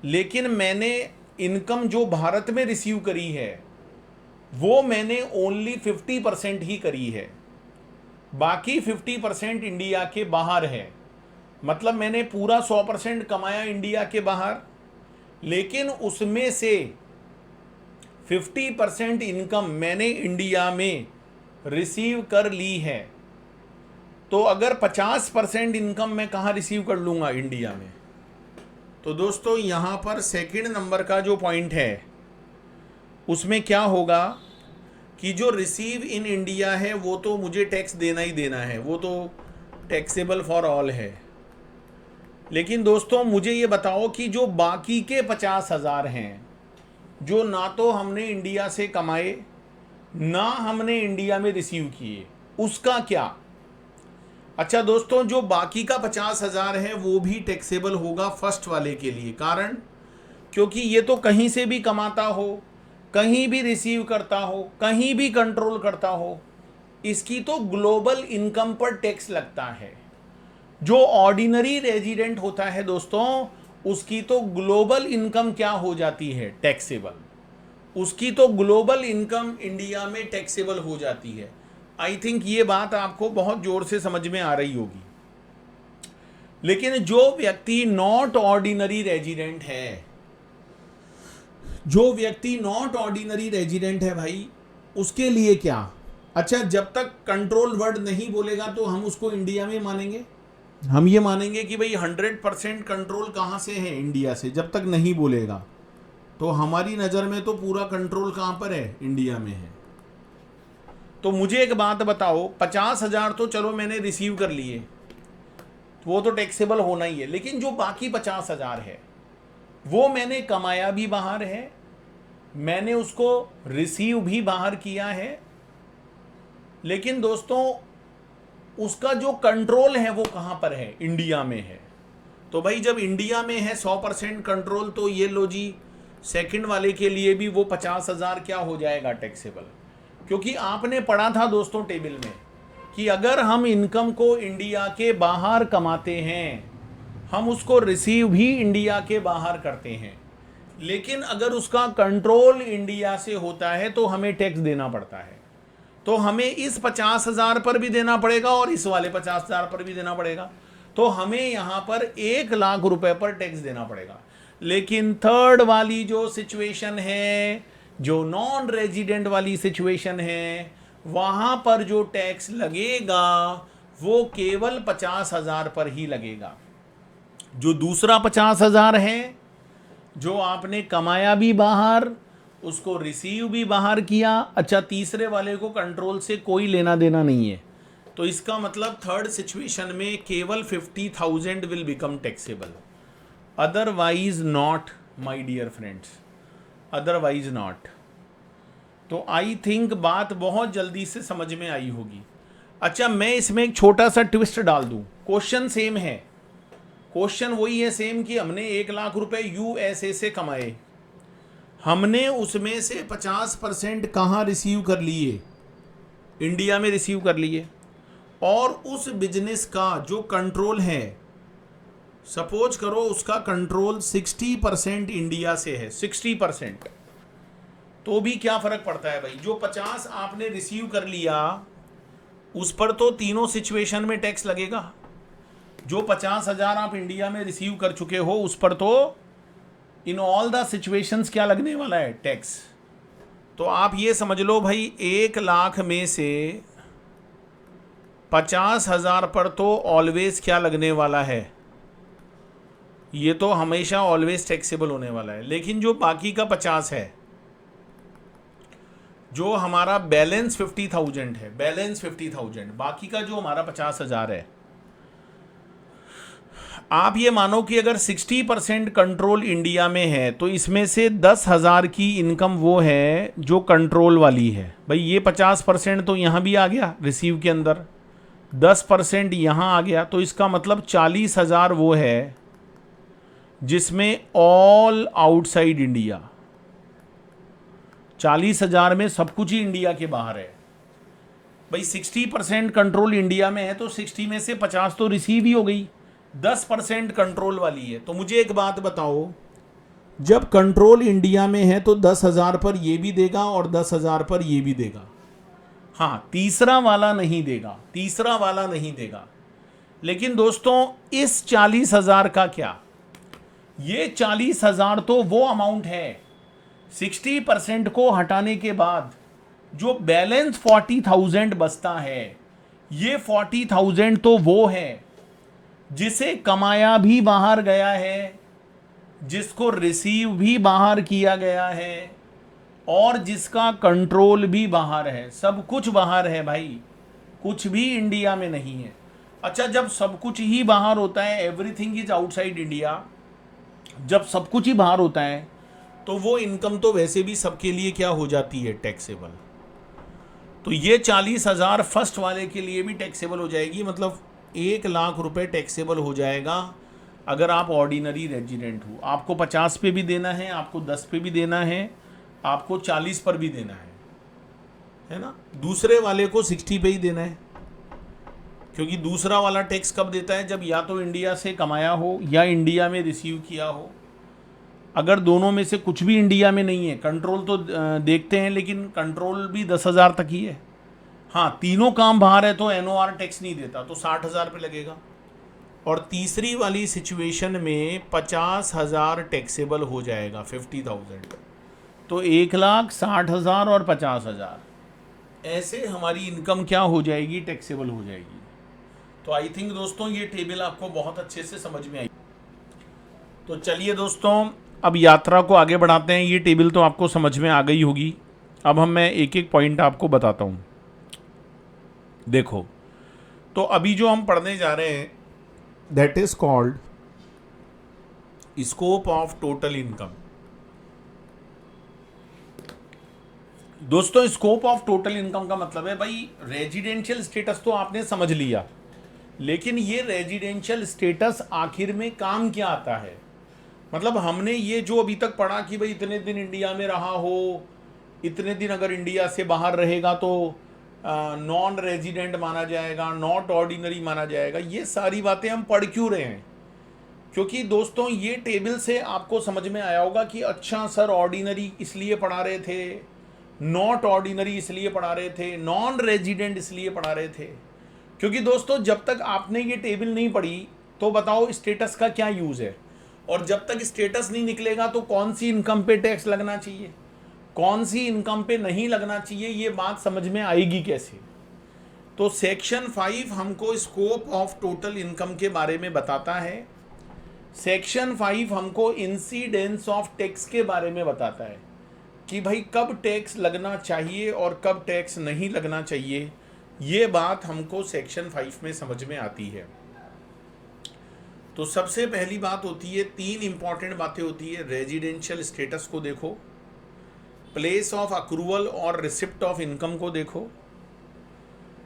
लेकिन मैंने इनकम जो भारत में रिसीव करी है वो मैंने ओनली 50% ही करी है, बाकी 50% इंडिया के बाहर है। मतलब मैंने पूरा 100% कमाया इंडिया के बाहर, लेकिन उसमें से 50% इनकम मैंने इंडिया में रिसीव कर ली है। तो अगर 50% इनकम मैं कहाँ रिसीव कर लूँगा, इंडिया में। तो दोस्तों यहाँ पर सेकंड नंबर का जो पॉइंट है उसमें क्या होगा कि जो रिसीव इन इंडिया है वो तो मुझे टैक्स देना ही देना है, वो तो टैक्सेबल फॉर ऑल है। लेकिन दोस्तों मुझे ये बताओ कि जो बाकी के 50,000 हैं, जो ना तो हमने इंडिया से कमाए ना हमने इंडिया में रिसीव किए, उसका क्या? अच्छा दोस्तों, जो बाकी का 50,000 है वो भी टैक्सेबल होगा फर्स्ट वाले के लिए। कारण क्योंकि ये तो कहीं से भी कमाता हो, कहीं भी रिसीव करता हो, कहीं भी कंट्रोल करता हो, इसकी तो ग्लोबल इनकम पर टैक्स लगता है। जो ऑर्डिनरी रेजिडेंट होता है दोस्तों, उसकी तो ग्लोबल इनकम क्या हो जाती है, टैक्सेबल। उसकी तो ग्लोबल इनकम इंडिया में टैक्सेबल हो जाती है। आई थिंक ये बात आपको बहुत जोर से समझ में आ रही होगी। लेकिन जो व्यक्ति नॉट ऑर्डिनरी रेजिडेंट है, जो व्यक्ति नॉट ऑर्डिनरी रेजिडेंट है भाई, उसके लिए क्या? अच्छा, जब तक कंट्रोल वर्ड नहीं बोलेगा तो हम उसको इंडिया में मानेंगे, हम ये मानेंगे कि भाई 100% कंट्रोल कहाँ से है? इंडिया से। जब तक नहीं बोलेगा तो हमारी नज़र में तो पूरा कंट्रोल कहाँ पर है? इंडिया में है। तो मुझे एक बात बताओ, 50,000 तो चलो मैंने रिसीव कर लिए, वो तो टैक्सेबल होना ही है, लेकिन जो बाकी 50,000 है वो मैंने कमाया भी बाहर है, मैंने उसको रिसीव भी बाहर किया है, लेकिन दोस्तों उसका जो कंट्रोल है वो कहाँ पर है? इंडिया में है। तो भाई जब इंडिया में है 100% कंट्रोल, तो ये लो जी, सेकंड वाले के लिए भी वो 50,000 क्या हो जाएगा? टैक्सेबल। क्योंकि आपने पढ़ा था दोस्तों टेबल में कि अगर हम इनकम को इंडिया के बाहर कमाते हैं, हम उसको रिसीव भी इंडिया के बाहर करते हैं, लेकिन अगर उसका कंट्रोल इंडिया से होता है तो हमें टैक्स देना पड़ता है। तो हमें इस 50,000 पर भी देना पड़ेगा और इस वाले 50,000 पर भी देना पड़ेगा। तो हमें यहां पर 1,00,000 रुपए पर टैक्स देना पड़ेगा। लेकिन थर्ड वाली जो सिचुएशन है, जो नॉन रेजिडेंट वाली सिचुएशन है, वहां पर जो टैक्स लगेगा वो केवल 50,000 पर ही लगेगा। जो दूसरा 50,000 है, जो आपने कमाया भी बाहर, उसको रिसीव भी बाहर किया, अच्छा तीसरे वाले को कंट्रोल से कोई लेना देना नहीं है, तो इसका मतलब थर्ड सिचुएशन में केवल 50,000 will become taxable, otherwise not my dear friends, otherwise not. तो आई थिंक बात बहुत जल्दी से समझ में आई होगी। अच्छा, मैं इसमें एक छोटा सा ट्विस्ट डाल दूं। क्वेश्चन सेम है, क्वेश्चन वही है सेम कि हमने 1,00,000 रुपए यूएसए से कमाए, हमने उसमें से 50% कहाँ रिसीव कर लिए? इंडिया में रिसीव कर लिए। और उस बिजनेस का जो कंट्रोल है, सपोज करो उसका कंट्रोल 60% इंडिया से है, 60%, तो भी क्या फर्क पड़ता है भाई? जो 50 आपने रिसीव कर लिया उस पर तो तीनों सिचुएशन में टैक्स लगेगा। जो 50,000 आप इंडिया में रिसीव कर चुके हो उस पर तो इन ऑल द सिचुएशंस क्या लगने वाला है? टैक्स। तो आप ये समझ लो भाई, 1,00,000 में से 50,000 पर तो ऑलवेज क्या लगने वाला है? ये तो हमेशा ऑलवेज टैक्सेबल होने वाला है। लेकिन जो बाकी का 50 है, जो हमारा बैलेंस 50,000 है, बैलेंस 50,000, बाकी का जो हमारा 50,000 है, आप ये मानो कि अगर 60% कंट्रोल इंडिया में है तो इसमें से 10,000 की इनकम वो है जो कंट्रोल वाली है। भाई ये 50% तो यहाँ भी आ गया रिसीव के अंदर, 10% यहाँ आ गया, तो इसका मतलब 40,000 वो है जिसमें ऑल आउटसाइड इंडिया, 40,000 में सब कुछ ही इंडिया के बाहर है। भाई 60% कंट्रोल इंडिया में है तो 60 में से 50 तो रिसीव ही हो गई, 10% कंट्रोल वाली है। तो मुझे एक बात बताओ, जब कंट्रोल इंडिया में है तो 10,000 पर ये भी देगा और 10,000 पर ये भी देगा। हाँ, तीसरा वाला नहीं देगा, तीसरा वाला नहीं देगा। लेकिन दोस्तों इस 40,000 का क्या? ये 40,000 तो वो अमाउंट है, 60% को हटाने के बाद जो बैलेंस 40,000 बचता है, ये 40,000 तो वो है जिसे कमाया भी बाहर गया है, जिसको रिसीव भी बाहर किया गया है, और जिसका कंट्रोल भी बाहर है। सब कुछ बाहर है भाई, कुछ भी इंडिया में नहीं है। अच्छा, जब सब कुछ ही बाहर होता है, एवरीथिंग इज आउटसाइड इंडिया, जब सब कुछ ही बाहर होता है तो वो इनकम तो वैसे भी सबके लिए क्या हो जाती है? टैक्सेबल। तो ये 40,000 फर्स्ट वाले के लिए भी टैक्सेबल हो जाएगी, मतलब 1,00,000 रुपए टैक्सेबल हो जाएगा अगर आप ऑर्डिनरी रेजिडेंट हो। आपको 50 पे भी देना है, आपको 10 पे भी देना है, आपको 40 पर भी देना है ना? दूसरे वाले को 60 पे ही देना है, क्योंकि दूसरा वाला टैक्स कब देता है? जब या तो इंडिया से कमाया हो या इंडिया में रिसीव किया हो। अगर दोनों में से कुछ भी इंडिया में नहीं है, कंट्रोल तो देखते हैं लेकिन कंट्रोल भी 10,000 तक ही है। हाँ, तीनों काम बाहर है तो एनओआर टैक्स नहीं देता, तो 60,000 पे लगेगा। और तीसरी वाली सिचुएशन में 50,000 टैक्सेबल हो जाएगा, 50,000। तो 1,60,000 और 50,000, ऐसे हमारी इनकम क्या हो जाएगी, टैक्सेबल हो जाएगी। तो आई थिंक दोस्तों ये टेबल आपको बहुत अच्छे से समझ में आई। तो चलिए दोस्तों अब यात्रा को आगे बढ़ाते हैं। ये टेबल तो आपको समझ में आ गई होगी। अब मैं एक एक पॉइंट आपको बताता हूँ। देखो, तो अभी जो हम पढ़ने जा रहे हैं that is called scope of total income. दोस्तों स्कोप ऑफ टोटल इनकम का मतलब है भाई, रेजिडेंशियल स्टेटस तो आपने समझ लिया, लेकिन ये रेजिडेंशियल स्टेटस आखिर में काम क्या आता है। मतलब हमने ये जो अभी तक पढ़ा कि भाई इतने दिन इंडिया में रहा हो, इतने दिन अगर इंडिया से बाहर रहेगा तो नॉन रेजिडेंट माना जाएगा, नॉट ऑर्डिनरी माना जाएगा, ये सारी बातें हम पढ़ क्यों रहे हैं? क्योंकि दोस्तों ये टेबल से आपको समझ में आया होगा कि अच्छा सर ऑर्डिनरी इसलिए पढ़ा रहे थे, नॉट ऑर्डिनरी इसलिए पढ़ा रहे थे, नॉन रेजिडेंट इसलिए पढ़ा रहे थे। क्योंकि दोस्तों जब तक आपने ये टेबल नहीं पढ़ी तो बताओ स्टेटस का क्या यूज़ है, और जब तक स्टेटस नहीं निकलेगा तो कौन सी इनकम पे टैक्स लगना चाहिए, कौन सी इनकम पे नहीं लगना चाहिए, ये बात समझ में आएगी कैसे। तो सेक्शन 5 हमको स्कोप ऑफ टोटल इनकम के बारे में बताता है। सेक्शन 5 हमको इंसिडेंस ऑफ टैक्स के बारे में बताता है कि भाई कब टैक्स लगना चाहिए और कब टैक्स नहीं लगना चाहिए। ये बात हमको सेक्शन 5 में समझ में आती है। तो सबसे पहली बात होती है, 3 इंपॉर्टेंट बातें होती है। रेजिडेंशियल स्टेटस को देखो, प्लेस ऑफ अक्रूवल और रिसिप्ट ऑफ इनकम को देखो,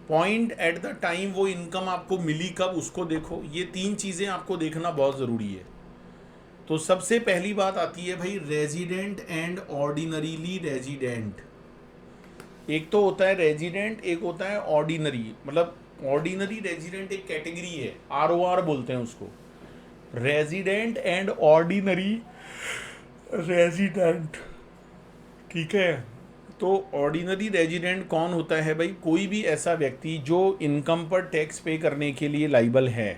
पॉइंट एट द टाइम वो इनकम आपको मिली कब उसको देखो। ये 3 चीज़ें आपको देखना बहुत ज़रूरी है। तो सबसे पहली बात आती है भाई रेजिडेंट एंड ऑर्डिनरीली रेजिडेंट। एक तो होता है रेजिडेंट, एक होता है ऑर्डिनरी। मतलब ऑर्डिनरी रेजिडेंट एक कैटेगरी है, ROR बोलते हैं उसको, रेजिडेंट एंड ऑर्डिनरी रेजिडेंट। ठीक है, तो ऑर्डिनरी रेजिडेंट कौन होता है भाई? कोई भी ऐसा व्यक्ति जो इनकम पर टैक्स पे करने के लिए लाइबल है।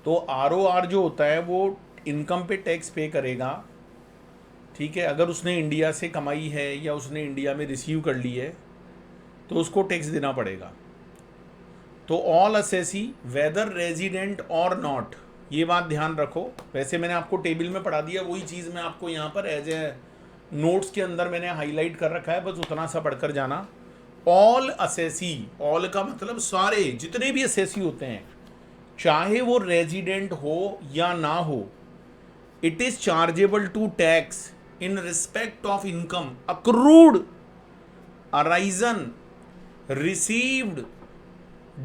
तो ROR जो होता है वो इनकम पे टैक्स पे करेगा। ठीक है, अगर उसने इंडिया से कमाई है या उसने इंडिया में रिसीव कर ली है तो उसको टैक्स देना पड़ेगा। तो ऑल असेसी वेदर रेजिडेंट और नॉट, ये बात ध्यान रखो। वैसे मैंने आपको टेबल में पढ़ा दिया, वही चीज़ मैं आपको यहाँ पर एज ए नोट्स के अंदर मैंने हाईलाइट कर रखा है, बस उतना सा पढ़कर जाना। ऑल असेसी, ऑल का मतलब सारे जितने भी असेसी होते हैं, चाहे वो रेजिडेंट हो या ना हो, it is chargeable to tax in respect of income accrued, arisen, received,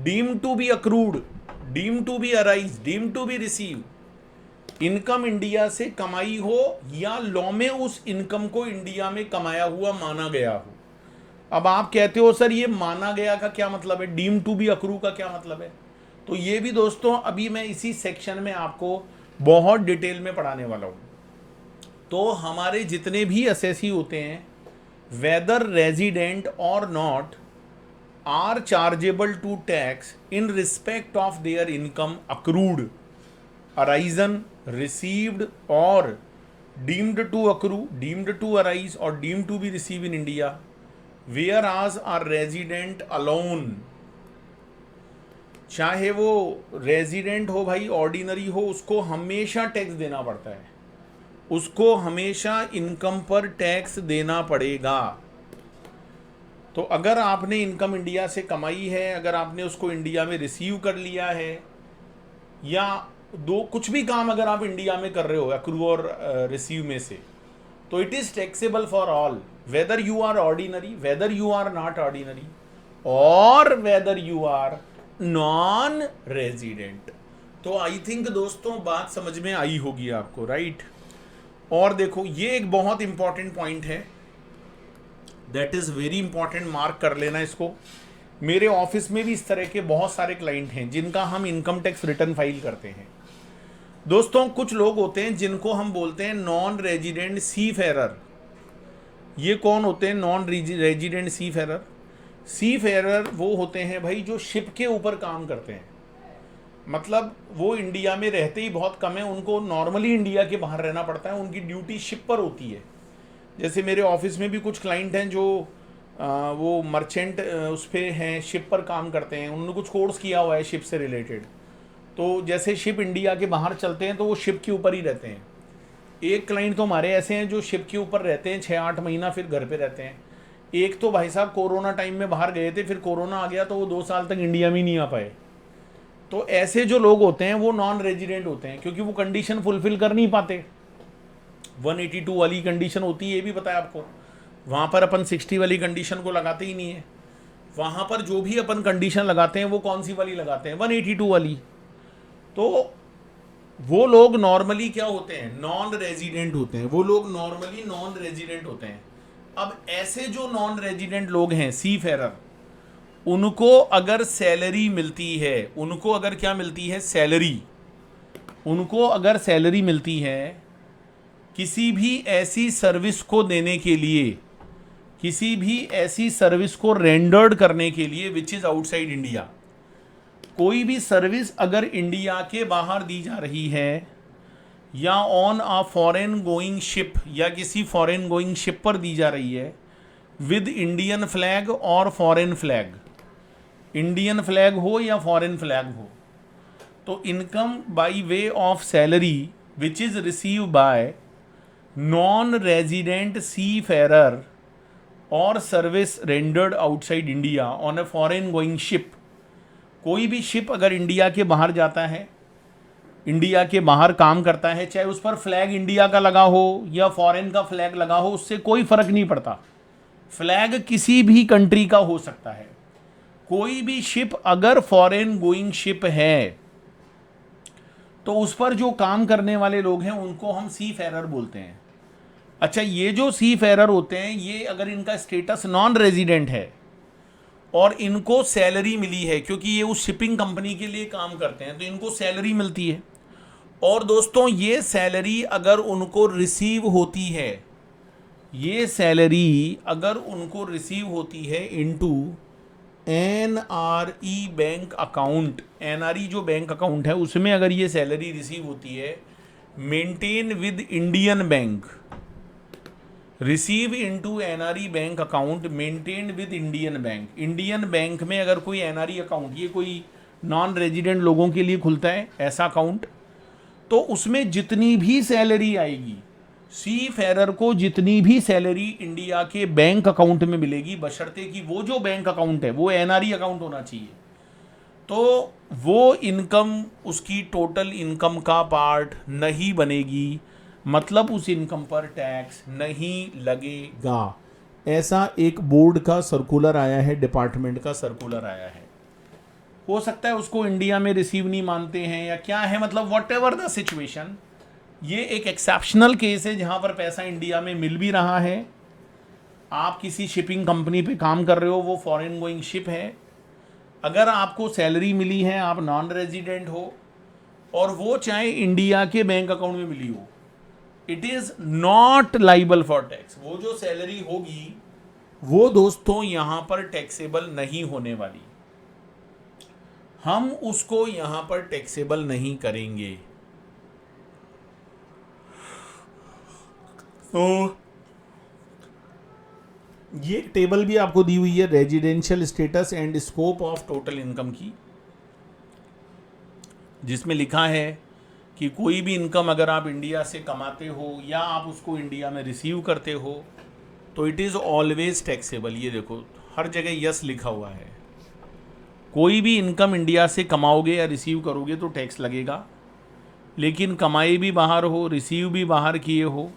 deemed to be accrued, deemed to be arise, deemed to be receive. Income India से कमाई हो या लॉ में उस इनकम को इंडिया में कमाया हुआ माना गया हो। अब आप कहते हो सर ये माना गया का क्या मतलब है, डीम टू बी अक्रू का क्या मतलब है? तो ये भी दोस्तों अभी मैं इसी सेक्शन में आपको बहुत डिटेल में पढ़ाने वाला हूँ। तो हमारे जितने भी असेसी होते हैं, वेदर रेजिडेंट और not, are chargeable to tax in respect of their income accrued, arisen, received or deemed to accrue, deemed to arise or deemed to be received in India, whereas are resident alone। चाहे वो resident हो भाई, ordinary हो, उसको हमेशा tax देना पड़ता है, उसको हमेशा इनकम पर टैक्स देना पड़ेगा। तो अगर आपने इनकम इंडिया से कमाई है, अगर आपने उसको इंडिया में रिसीव कर लिया है, या दो कुछ भी काम अगर आप इंडिया में कर रहे हो अक्रू और रिसीव में से, तो it is taxable for all, whether you are ordinary, whether you are not ordinary, और whether you are non resident. तो आई थिंक दोस्तों बात समझ में आई होगी आपको, राइट। और देखो ये एक बहुत इंपॉर्टेंट पॉइंट है, that is very important, mark कर लेना इसको। मेरे ऑफिस में भी इस तरह के बहुत सारे क्लाइंट हैं जिनका हम इनकम टैक्स रिटर्न फाइल करते हैं। दोस्तों कुछ लोग होते हैं जिनको हम बोलते हैं नॉन रेजिडेंट सी फेरर। ये कौन होते हैं नॉन रेजिडेंट सी फेरर? सी फेरर वो होते हैं भाई जो शिप के ऊपर काम करते हैं, मतलब वो इंडिया में रहते ही बहुत कम है, उनको नॉर्मली इंडिया के बाहर रहना पड़ता है, उनकी ड्यूटी शिप पर होती है। जैसे मेरे ऑफिस में भी कुछ क्लाइंट हैं जो वो मर्चेंट उस पे हैं, शिप पर काम करते हैं, उन्होंने कुछ कोर्स किया हुआ है शिप से रिलेटेड। तो जैसे शिप इंडिया के बाहर चलते हैं तो वो शिप के ऊपर ही रहते हैं। एक क्लाइंट तो हमारे ऐसे हैं जो शिप के ऊपर रहते हैं 6-8 महीना, फिर घर पे रहते हैं। एक तो भाई साहब कोरोना टाइम में बाहर गए थे, फिर कोरोना आ गया तो वो 2 साल तक इंडिया में ही नहीं आ पाए। तो ऐसे जो लोग होते हैं वो नॉन रेजिडेंट होते हैं, क्योंकि वो कंडीशन फुलफिल कर नहीं पाते। 182 वाली कंडीशन होती है, ये भी पता है आपको। वहाँ पर अपन 60 वाली कंडीशन को लगाते ही नहीं है। वहाँ पर जो भी अपन कंडीशन लगाते हैं वो कौन सी वाली लगाते हैं, 182 वाली। तो वो लोग नॉर्मली क्या होते हैं, नॉन रेजिडेंट होते हैं। वो लोग नॉर्मली नॉन रेजिडेंट होते हैं। अब ऐसे जो नॉन रेजिडेंट लोग हैं, सी फेरर, उनको अगर सैलरी मिलती है, उनको अगर क्या मिलती है, सैलरी, उनको अगर सैलरी मिलती है किसी भी ऐसी सर्विस को देने के लिए, किसी भी ऐसी सर्विस को रेंडर्ड करने के लिए विच इज आउटसाइड इंडिया, कोई भी सर्विस अगर इंडिया के बाहर दी जा रही है या on a foreign going ship, या किसी फॉरेन गोइंग शिप पर दी जा रही है विद इंडियन फ्लैग और फॉरेन फ्लैग, इंडियन फ्लैग हो या फॉरेन फ्लैग हो, तो income by way of salary which is receive by non resident seafarer और service rendered outside India on a foreign going ship. कोई भी ship अगर India के बाहर जाता है, इंडिया के बाहर काम करता है, चाहे उस पर फ्लैग इंडिया का लगा हो या फॉरेन का फ्लैग लगा हो, उससे कोई फर्क नहीं पड़ता। फ्लैग किसी भी कंट्री का हो सकता है। कोई भी शिप अगर फॉरेन गोइंग शिप है तो उस पर जो काम करने वाले लोग हैं उनको हम सी फेरर बोलते हैं। अच्छा, ये जो सी फेरर होते हैं, ये अगर इनका स्टेटस नॉन रेजिडेंट है और इनको सैलरी मिली है, क्योंकि ये उस शिपिंग कंपनी के लिए काम करते हैं तो इनको सैलरी मिलती है, और दोस्तों ये सैलरी अगर उनको रिसीव होती है, ये सैलरी अगर उनको रिसीव होती है into NRE bank account, NRE जो बैंक अकाउंट है उसमें अगर ये सैलरी रिसीव होती है, maintain with Indian bank, receive into NRE bank account maintain with Indian bank. Indian bank में अगर कोई एनआरई अकाउंट, ये कोई नॉन रेजिडेंट लोगों के लिए खुलता है ऐसा अकाउंट, तो उसमें जितनी भी सैलरी आएगी, सी फेरर को जितनी भी सैलरी इंडिया के बैंक अकाउंट में मिलेगी, बशर्ते कि वो जो बैंक अकाउंट है वो एनआरई अकाउंट होना चाहिए, तो वो इनकम उसकी टोटल इनकम का पार्ट नहीं बनेगी, मतलब उस इनकम पर टैक्स नहीं लगेगा। ऐसा एक बोर्ड का सर्कुलर आया है, डिपार्टमेंट का सर्कुलर आया है। हो सकता है उसको इंडिया में रिसीव नहीं मानते हैं या क्या है, मतलब वॉट एवर द सिचुएशन, ये एक एक्सेप्शनल केस है जहां पर पैसा इंडिया में मिल भी रहा है। आप किसी शिपिंग कंपनी पे काम कर रहे हो, वो फॉरेन गोइंग शिप है, अगर आपको सैलरी मिली है, आप नॉन रेजिडेंट हो और वो चाहे इंडिया के बैंक अकाउंट में मिली हो, it is not liable for tax. वो जो सैलरी होगी वो दोस्तों यहां पर टैक्सेबल नहीं होने वाली, हम उसको यहां पर टैक्सेबल नहीं करेंगे। तो ये टेबल भी आपको दी हुई है residential status and scope of total income की, जिसमें लिखा है कि कोई भी इनकम अगर आप इंडिया से कमाते हो या आप उसको इंडिया में रिसीव करते हो तो इट इज़ ऑलवेज टैक्सेबल। ये देखो हर जगह यस लिखा हुआ है। कोई भी इनकम इंडिया से कमाओगे या रिसीव करोगे तो टैक्स लगेगा, लेकिन कमाई भी बाहर हो, रिसीव भी बाहर किए हो,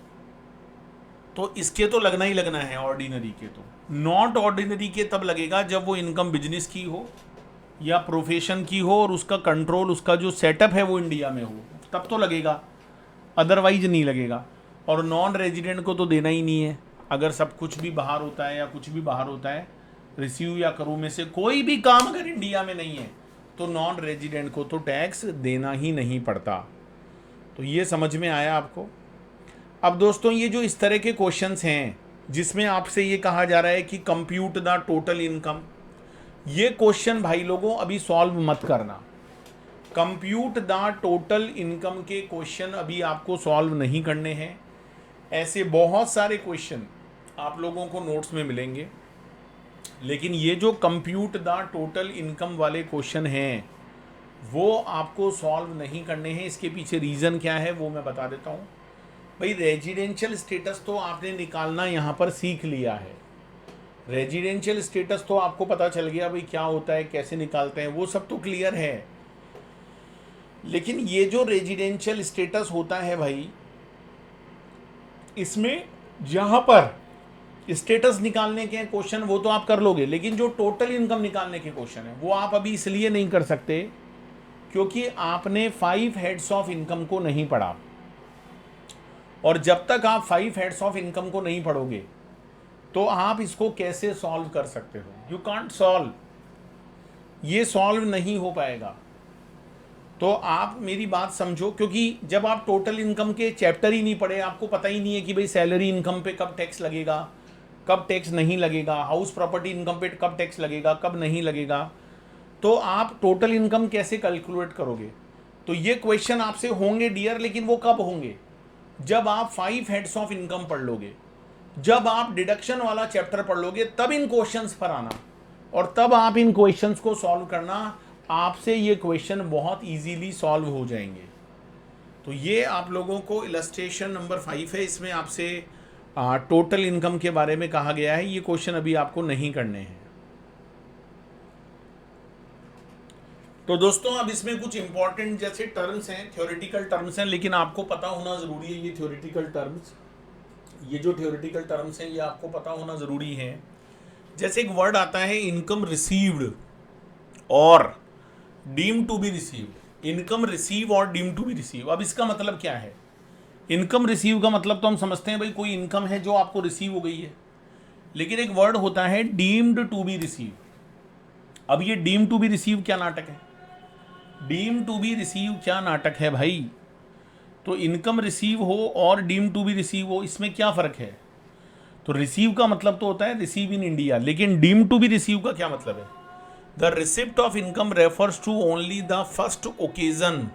तो इसके तो लगना ही लगना है। ऑर्डिनरी के तो, नॉट ऑर्डिनरी के तब लगेगा जब वो इनकम बिजनेस की हो या प्रोफेशन की हो और उसका कंट्रोल, उसका जो सेटअप है वो इंडिया में हो, तब तो लगेगा, अदरवाइज नहीं लगेगा। और नॉन रेजिडेंट को तो देना ही नहीं है। अगर सब कुछ भी बाहर होता है या कुछ भी बाहर होता है, रिसीव या करो में से कोई भी काम अगर इंडिया में नहीं है तो नॉन रेजिडेंट को तो टैक्स देना ही नहीं पड़ता। तो ये समझ में आया आपको। अब दोस्तों ये जो इस तरह के क्वेश्चंस हैं जिसमें आपसे ये कहा जा रहा है कि कंप्यूट द टोटल इनकम, ये क्वेश्चन भाई लोगों अभी सॉल्व मत करना। कंप्यूट द टोटल इनकम के क्वेश्चन अभी आपको सॉल्व नहीं करने हैं। ऐसे बहुत सारे क्वेश्चन आप लोगों को नोट्स में मिलेंगे। लेकिन ये जो कंप्यूट द टोटल इनकम वाले क्वेश्चन हैं वो आपको सॉल्व नहीं करने हैं। इसके पीछे रीज़न क्या है वो मैं बता देता हूँ। भाई रेजिडेंशियल स्टेटस तो आपने निकालना यहाँ पर सीख लिया है। रेजिडेंशियल स्टेटस तो आपको पता चल गया भाई क्या होता है, कैसे निकालते हैं, वो सब तो क्लियर है। लेकिन ये जो रेजिडेंशियल स्टेटस होता है भाई, इसमें जहाँ पर स्टेटस निकालने के क्वेश्चन वो तो आप कर लोगे, लेकिन जो टोटल इनकम निकालने के क्वेश्चन है वो आप अभी इसलिए नहीं कर सकते क्योंकि आपने 5 हेड्स ऑफ इनकम को नहीं पढ़ा। और जब तक आप 5 हेड्स ऑफ इनकम को नहीं पढ़ोगे तो आप इसको कैसे सॉल्व कर सकते हो? यू कांट सॉल्व, ये सॉल्व नहीं हो पाएगा। तो आप मेरी बात समझो, क्योंकि जब आप टोटल इनकम के चैप्टर ही नहीं पढ़े, आपको पता ही नहीं है कि भाई सैलरी इनकम पे कब टैक्स लगेगा, कब टैक्स नहीं लगेगा, हाउस प्रॉपर्टी इनकम पे कब टैक्स लगेगा, कब नहीं लगेगा, तो आप टोटल इनकम कैसे कैलकुलेट करोगे? तो ये क्वेश्चन आपसे होंगे डियर, लेकिन वो कब होंगे? जब आप 5 हेड्स ऑफ इनकम पढ़ लोगे, जब आप डिडक्शन वाला चैप्टर पढ़ लोगे, तब इन क्वेश्चंस पर आना और तब आप इन क्वेश्चंस को सॉल्व करना। आपसे ये क्वेश्चन बहुत इजीली सॉल्व हो जाएंगे। तो ये आप लोगों को इलस्ट्रेशन नंबर 5 है, इसमें आपसे टोटल इनकम के बारे में कहा गया है। ये क्वेश्चन अभी आपको नहीं करने हैं। तो दोस्तों अब इसमें कुछ इंपॉर्टेंट जैसे टर्म्स हैं, थ्योरेटिकल टर्म्स हैं, लेकिन आपको पता होना ज़रूरी है ये थ्योरेटिकल टर्म्स, ये जो थ्योरेटिकल टर्म्स हैं ये आपको पता होना ज़रूरी है। जैसे एक वर्ड आता है इनकम रिसीव्ड और deem to be received, income receive और डीम टू बी रिसीव। अब इसका मतलब क्या है? इनकम रिसीव का मतलब तो हम समझते हैं भाई कोई इनकम है जो आपको रिसीव हो गई है, लेकिन एक वर्ड होता है डीम्ड टू बी रिसीव। अब ये डीम टू बी रिसीव क्या नाटक है? डीम टू बी रिसीव क्या नाटक है भाई? तो इनकम रिसीव हो और डीम टू बी रिसीव हो, इसमें क्या फ़र्क है? तो रिसीव का मतलब तो होता है रिसीव इन इंडिया, लेकिन डीम टू बी रिसीव का क्या मतलब है? The receipt of income refers to only the first occasion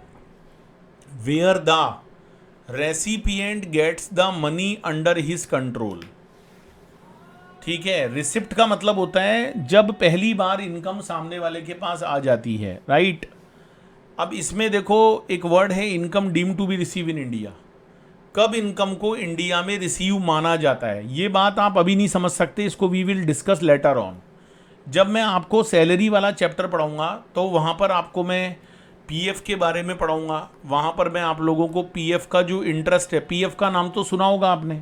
where the recipient gets the money under his control. ठीक है, रिसिप्ट का मतलब होता है जब पहली बार इनकम सामने वाले के पास आ जाती है, राइट। अब इसमें देखो एक वर्ड है income deem to be receive in India. कब इनकम को इंडिया में रिसीव माना जाता है, ये बात आप अभी नहीं समझ सकते, इसको we will discuss later on. जब मैं आपको सैलरी वाला चैप्टर पढ़ाऊंगा तो वहाँ पर आपको मैं पीएफ के बारे में पढ़ाऊंगा, वहाँ पर मैं आप लोगों को पीएफ का जो इंटरेस्ट है, पीएफ का नाम तो सुना होगा आपने।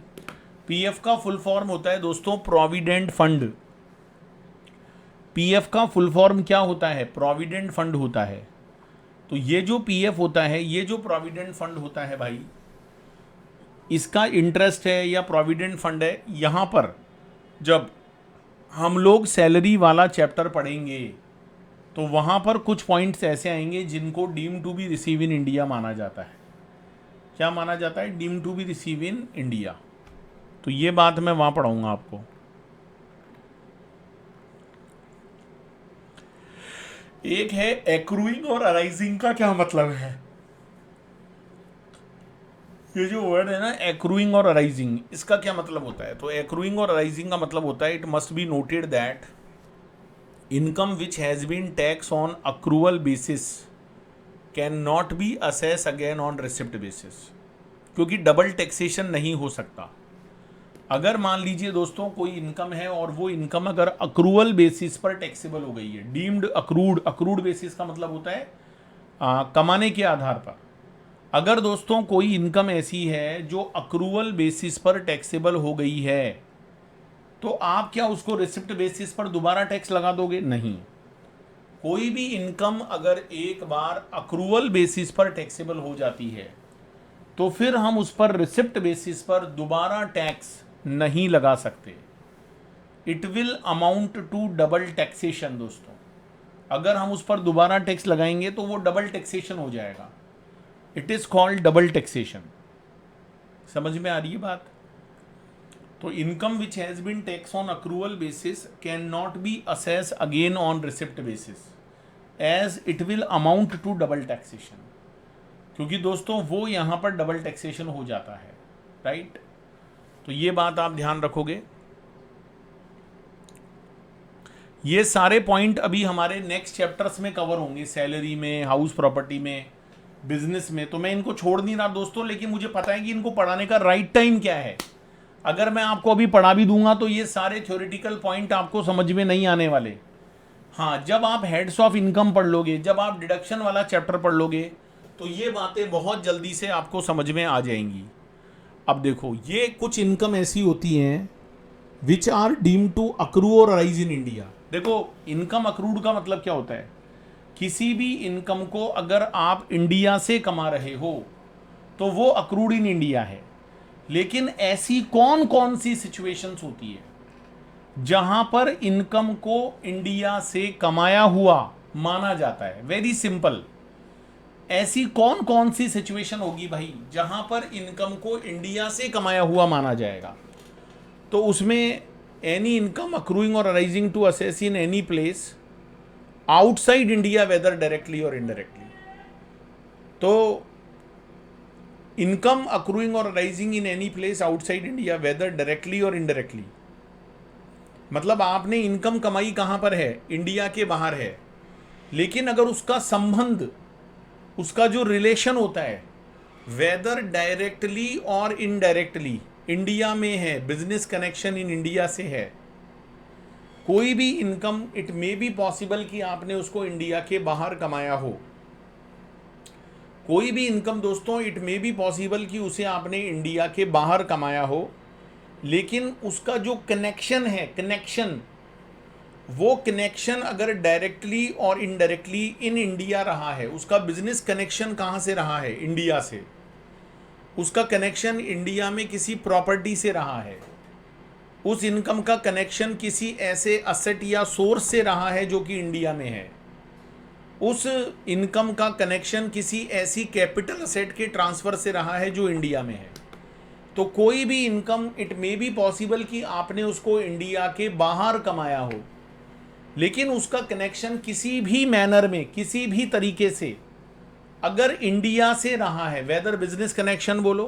पीएफ का फुल फॉर्म होता है दोस्तों प्रोविडेंट फंड। पीएफ का फुल फॉर्म क्या होता है? प्रोविडेंट फंड होता है। तो ये जो पीएफ होता है, ये जो प्रोविडेंट फंड होता है भाई, इसका इंटरेस्ट है या प्रोविडेंट फंड है, यहाँ पर जब हम लोग सैलरी वाला चैप्टर पढ़ेंगे तो वहाँ पर कुछ पॉइंट्स ऐसे आएंगे जिनको deem to be receive in India माना जाता है। क्या माना जाता है? Deem to be receive in India. तो ये बात मैं वहाँ पढ़ाऊँगा आपको। एक है एक्रूइंग और अराइजिंग का क्या मतलब है? ये जो वर्ड है ना एक्रूइंग और अराइजिंग, इसका क्या मतलब होता है? तो एक्रूइंग और अराइजिंग का मतलब होता है it must be noted that income which has been tax on accrual basis can not be assess again on receipt basis, क्योंकि डबल टैक्सेशन नहीं हो सकता। अगर मान लीजिए दोस्तों कोई इनकम है और वो इनकम अगर अक्रूवल बेसिस पर टैक्सेबल हो गई है, डीम्ड अक्रूड, अक्रूड बेसिस का मतलब होता है कमाने के आधार पर। अगर दोस्तों कोई इनकम ऐसी है जो अक्रूवल बेसिस पर टैक्सेबल हो गई है, तो आप क्या उसको रिसिप्ट बेसिस पर दोबारा टैक्स लगा दोगे? नहीं। कोई भी इनकम अगर एक बार अक्रूवल बेसिस पर टैक्सेबल हो जाती है तो फिर हम उस पर रिसिप्ट बेसिस पर दोबारा टैक्स नहीं लगा सकते। It will amount to double taxation दोस्तों। अगर हम उस पर दोबारा टैक्स लगाएंगे तो वो डबल टैक्सेशन हो जाएगा। It is called double taxation. समझ में आ रही है बात? तो income which has been tax on accrual basis can not be assess again on receipt basis as it will amount to double taxation, क्योंकि दोस्तों वो यहाँ पर डबल टैक्सेशन हो जाता है, राइट। तो ये बात आप ध्यान रखोगे। ये सारे पॉइंट अभी हमारे नेक्स्ट चैप्टर्स में कवर होंगे, सैलरी में, हाउस प्रॉपर्टी में, बिजनेस में। तो मैं इनको छोड़ नहीं रहा दोस्तों, लेकिन मुझे पता है कि इनको पढ़ाने का राइट टाइम क्या है। अगर मैं आपको अभी पढ़ा भी दूंगा तो ये सारे थ्योरेटिकल पॉइंट आपको समझ में नहीं आने वाले। हाँ, जब आप हेड्स ऑफ इनकम पढ़ लोगे, जब आप डिडक्शन वाला चैप्टर पढ़ लोगे, तो ये बातें बहुत जल्दी से आपको समझ में आ जाएंगी। अब देखो, ये कुछ इनकम ऐसी होती हैं which are deem to accrue और राइज इन इंडिया। देखो, इनकम अक्रूड का मतलब क्या होता है? किसी भी इनकम को अगर आप इंडिया से कमा रहे हो तो वो अक्रूड इन इंडिया है। लेकिन ऐसी कौन कौन सी सिचुएशंस होती है जहां पर इनकम को इंडिया से कमाया हुआ माना जाता है? वेरी सिंपल, ऐसी कौन कौन सी सिचुएशन होगी भाई जहां पर इनकम को इंडिया से कमाया हुआ माना जाएगा? तो उसमें एनी इनकम अक्रूइंग और arising to assess in any place outside India whether directly और इनडायरेक्टली। तो इनकम अक्रूइंग और arising in any place outside India whether directly और इनडायरेक्टली, मतलब आपने इनकम कमाई कहां पर है? इंडिया के बाहर है। लेकिन अगर उसका संबंध, उसका जो रिलेशन होता है वेदर डायरेक्टली और इनडायरेक्टली इंडिया में है, बिजनेस कनेक्शन इन इंडिया से है, कोई भी income, it may be possible कि आपने उसको इंडिया के बाहर कमाया हो। कोई भी इनकम दोस्तों, इट मे बी पॉसिबल कि उसे आपने इंडिया के बाहर कमाया हो, लेकिन उसका जो कनेक्शन है, कनेक्शन, वो कनेक्शन अगर डायरेक्टली और इनडायरेक्टली इन इंडिया रहा है, उसका बिजनेस कनेक्शन कहाँ से रहा है? इंडिया से। उसका कनेक्शन इंडिया में किसी प्रॉपर्टी से रहा है, उस इनकम का कनेक्शन किसी ऐसे असेट या सोर्स से रहा है जो कि इंडिया में है, उस इनकम का कनेक्शन किसी ऐसी कैपिटल असेट के ट्रांसफर से रहा है जो इंडिया में है। तो कोई भी income, it may be possible कि आपने उसको इंडिया के बाहर कमाया हो, लेकिन उसका कनेक्शन किसी भी मैनर में, किसी भी तरीके से अगर इंडिया से रहा है, वेदर बिजनेस कनेक्शन बोलो,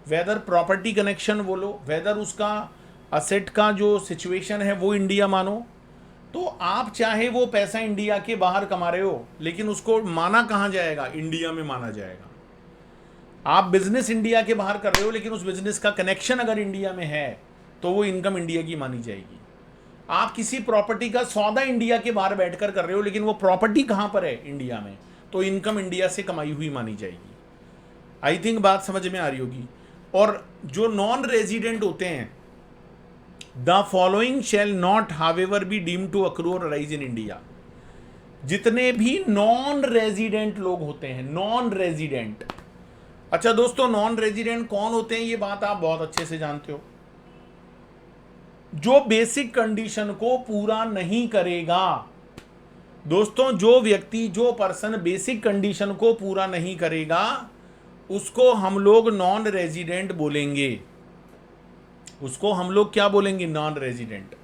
वेदर प्रॉपर्टी कनेक्शन बोलो, वेदर उसका असेट का जो सिचुएशन है वो इंडिया मानो, तो आप चाहे वो पैसा इंडिया के बाहर कमा रहे हो, लेकिन उसको माना कहाँ जाएगा? इंडिया में माना जाएगा। आप बिजनेस इंडिया के बाहर कर रहे हो, लेकिन उस बिजनेस का कनेक्शन अगर इंडिया में है तो वो इनकम इंडिया की मानी जाएगी। आप किसी प्रॉपर्टी का सौदा इंडिया के बाहर बैठकर कर रहे हो, लेकिन वो प्रॉपर्टी कहाँ पर है? इंडिया में, तो इनकम इंडिया से कमाई हुई मानी जाएगी। आई थिंक बात समझ में आ रही होगी। और जो नॉन रेजिडेंट होते हैं, the following shall not however be deem to accrue और राइज इन इंडिया। जितने भी नॉन रेजिडेंट लोग होते हैं, नॉन रेजिडेंट, अच्छा दोस्तों, नॉन रेजिडेंट कौन होते हैं? ये बात आप बहुत अच्छे से जानते हो। जो बेसिक कंडीशन को पूरा नहीं करेगा दोस्तों, जो व्यक्ति, जो पर्सन बेसिक कंडीशन को पूरा नहीं करेगा, उसको हम लोग नॉन रेजिडेंट बोलेंगे। उसको हम लोग क्या बोलेंगे? Non resident.